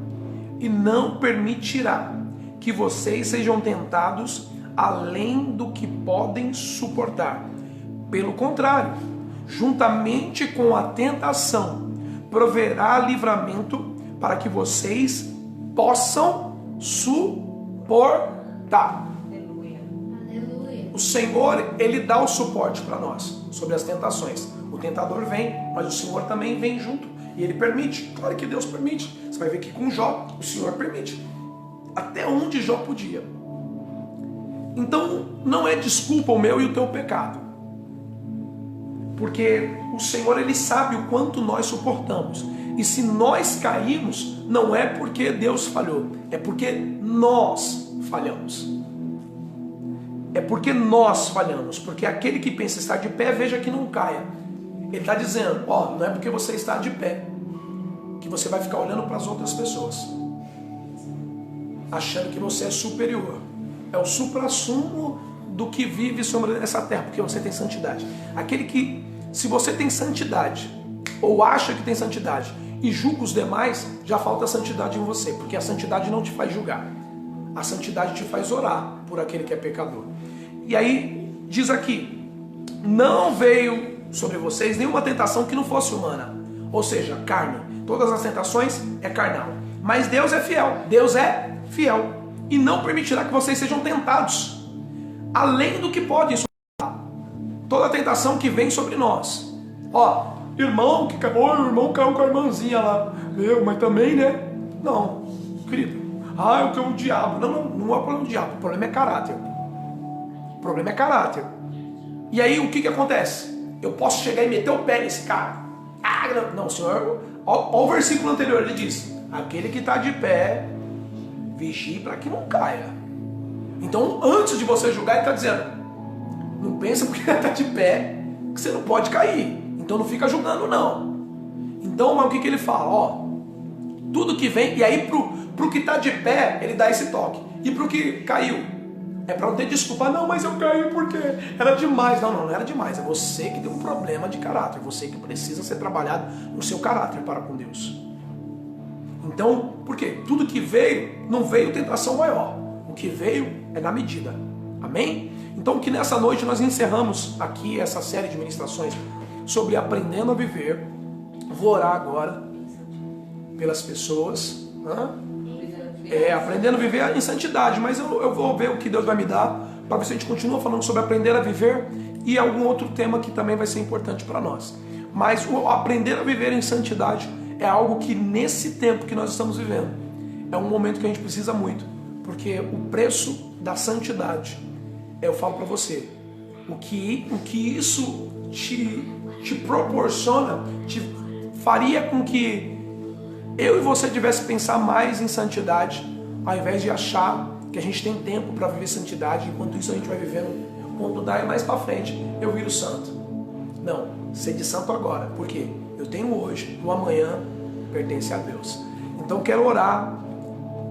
e não permitirá que vocês sejam tentados além do que podem suportar. Pelo contrário, juntamente com a tentação, proverá livramento para que vocês possam suportar. Aleluia. O Senhor, Ele dá o suporte para nós sobre as tentações. O tentador vem, mas o Senhor também vem junto. E Ele permite. Claro que Deus permite. Você vai ver que com Jó, o Senhor permite. Até onde Jó podia. Então, não é desculpa o meu e o teu pecado. Porque o Senhor, Ele sabe o quanto nós suportamos. E se nós caímos, não é porque Deus falhou. É porque nós falhamos. É porque nós falhamos. Porque aquele que pensa estar de pé, veja que não caia. Ele está dizendo, ó, não é porque você está de pé que você vai ficar olhando para as outras pessoas, achando que você é superior. É o suprassumo do que vive sobre essa terra, porque você tem santidade. Aquele que, se você tem santidade, ou acha que tem santidade, e julga os demais, já falta santidade em você, porque a santidade não te faz julgar. A santidade te faz orar por aquele que é pecador. E aí, diz aqui, não veio sobre vocês nenhuma tentação que não fosse humana, ou seja, carne. Todas as tentações é carnal. Mas Deus é fiel. Deus é fiel. E não permitirá que vocês sejam tentados além do que podem suportar. Toda tentação que vem sobre nós. Ó, irmão que acabou, o irmão caiu com a irmãzinha lá. Meu, mas também, né? Não, querido. Ah, eu tenho um diabo. Não é o problema do diabo. O problema é caráter. O problema é caráter. E aí o que acontece? Eu posso chegar e meter o pé nesse cara. Ah, não, senhor. Olha o versículo anterior, ele diz: aquele que está de pé, vigie para que não caia. Então, antes de você julgar, ele está dizendo: não pensa porque ele está de pé que você não pode cair. Então não fica julgando, não. Então, mas o que ele fala? Ó, tudo que vem, e aí pro que está de pé, ele dá esse toque. E pro que caiu, é para não ter desculpa. Não, mas eu caí porque era demais. Não era demais. É você que tem um problema de caráter. Você que precisa ser trabalhado no seu caráter para com Deus. Então, por quê? Tudo que veio, não veio tentação maior. O que veio é na medida. Amém? Então, que nessa noite nós encerramos aqui essa série de ministrações sobre aprendendo a viver. Vou orar agora pelas pessoas. Aprendendo a viver em santidade. Mas eu vou ver o que Deus vai me dar para ver se a gente continua falando sobre aprender a viver e algum outro tema que também vai ser importante para nós. Mas o aprender a viver em santidade é algo que nesse tempo que nós estamos vivendo é um momento que a gente precisa muito, porque o preço da santidade, eu falo para você, o que isso te proporciona, te faria com que eu e você tivesse que pensar mais em santidade, ao invés de achar que a gente tem tempo para viver santidade, enquanto isso a gente vai vivendo, quando dá é mais para frente, eu viro santo. Não, ser de santo agora, por quê? Eu tenho hoje, o amanhã pertence a Deus. Então quero orar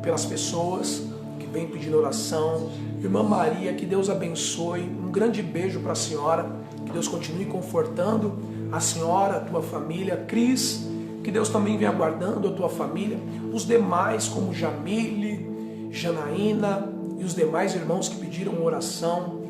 pelas pessoas que vêm pedindo oração. Irmã Maria, que Deus abençoe. Um grande beijo para a senhora. Que Deus continue confortando a senhora, a tua família. Cris, que Deus também venha guardando a tua família. Os demais, como Jamile, Janaína e os demais irmãos que pediram oração.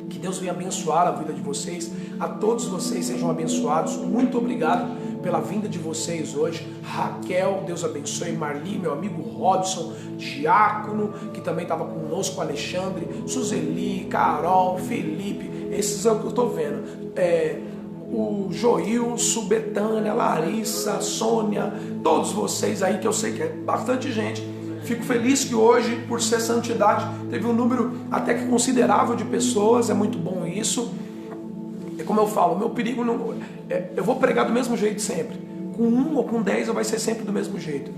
Que Deus venha abençoar a vida de vocês. A todos vocês sejam abençoados. Muito obrigado pela vinda de vocês hoje. Raquel, Deus abençoe. Marli, meu amigo Robson, Diácono, que também estava conosco, Alexandre, Suzeli, Carol, Felipe, esses é o que eu estou vendo. O Joilson, Betânia, Larissa, Sônia, todos vocês aí, que eu sei que é bastante gente. Fico feliz que hoje, por ser santidade, teve um número até que considerável de pessoas, é muito bom isso. É como eu falo, o meu perigo não eu vou pregar do mesmo jeito sempre. Com 1 ou com 10 vai ser sempre do mesmo jeito.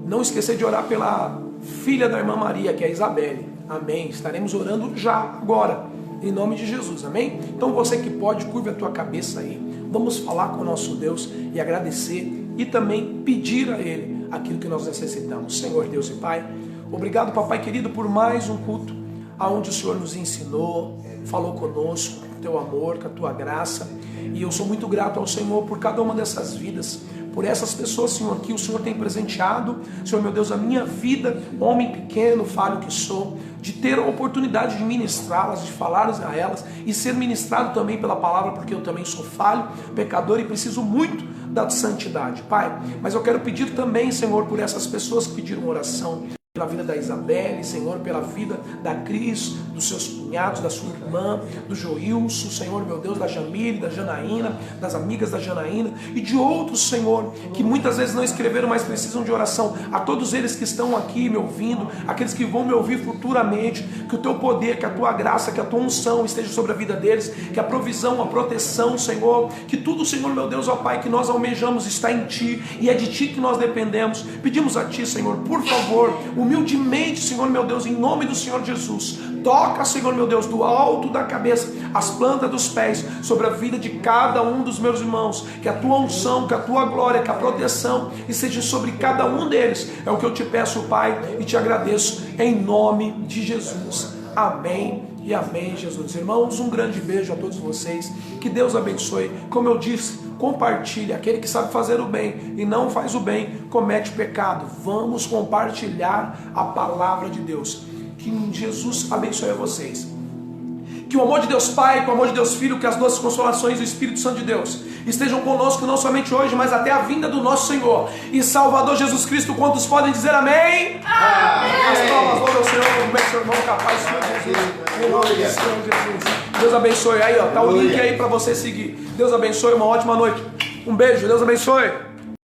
Não esquecer de orar pela filha da irmã Maria, que é a Isabelle. Amém. Estaremos orando já, agora, em nome de Jesus. Amém? Então você que pode, curva a tua cabeça aí. Vamos falar com o nosso Deus e agradecer e também pedir a Ele aquilo que nós necessitamos. Senhor Deus e Pai, obrigado, papai querido, por mais um culto aonde o Senhor nos ensinou, falou conosco, com o teu amor, com a tua graça. E eu sou muito grato ao Senhor por cada uma dessas vidas, por essas pessoas, Senhor, que o Senhor tem presenteado, Senhor meu Deus, a minha vida, homem pequeno, falho que sou, de ter a oportunidade de ministrá-las, de falar a elas e ser ministrado também pela palavra, porque eu também sou falho, pecador e preciso muito da santidade, Pai. Mas eu quero pedir também, Senhor, por essas pessoas que pediram oração, pela vida da Isabelle, Senhor, pela vida da Cris, dos seus cunhados, da sua irmã, do Joilson, Senhor, meu Deus, da Jamile, da Janaína, das amigas da Janaína e de outros, Senhor, que muitas vezes não escreveram, mas precisam de oração. A todos eles que estão aqui me ouvindo, aqueles que vão me ouvir futuramente, que o teu poder, que a tua graça, que a tua unção esteja sobre a vida deles, que a provisão, a proteção, Senhor, que tudo, Senhor, meu Deus, ó Pai, que nós almejamos está em Ti e é de Ti que nós dependemos. Pedimos a Ti, Senhor, por favor, humildemente, Senhor meu Deus, em nome do Senhor Jesus, toca, Senhor meu Deus, do alto da cabeça, as plantas dos pés, sobre a vida de cada um dos meus irmãos, que a tua unção, que a tua glória, que a proteção esteja sobre cada um deles, é o que eu te peço, Pai, e te agradeço, em nome de Jesus, amém e amém, Jesus. Irmãos, um grande beijo a todos vocês, que Deus abençoe. Como eu disse, compartilhe. Aquele que sabe fazer o bem e não faz o bem, comete pecado. Vamos compartilhar a palavra de Deus. Que Jesus abençoe a vocês. Que o amor de Deus Pai, que o amor de Deus Filho, que as doces consolações do Espírito Santo de Deus estejam conosco não somente hoje, mas até a vinda do nosso Senhor e Salvador Jesus Cristo. Quantos podem dizer amém? Amém! As palmas, louve ao Senhor, como é que seu irmão capaz, Senhor Jesus. Em nome do Senhor Jesus. Deus abençoe. Aí, ó, tá o link aí para você seguir. Deus abençoe, uma ótima noite. Um beijo, Deus abençoe.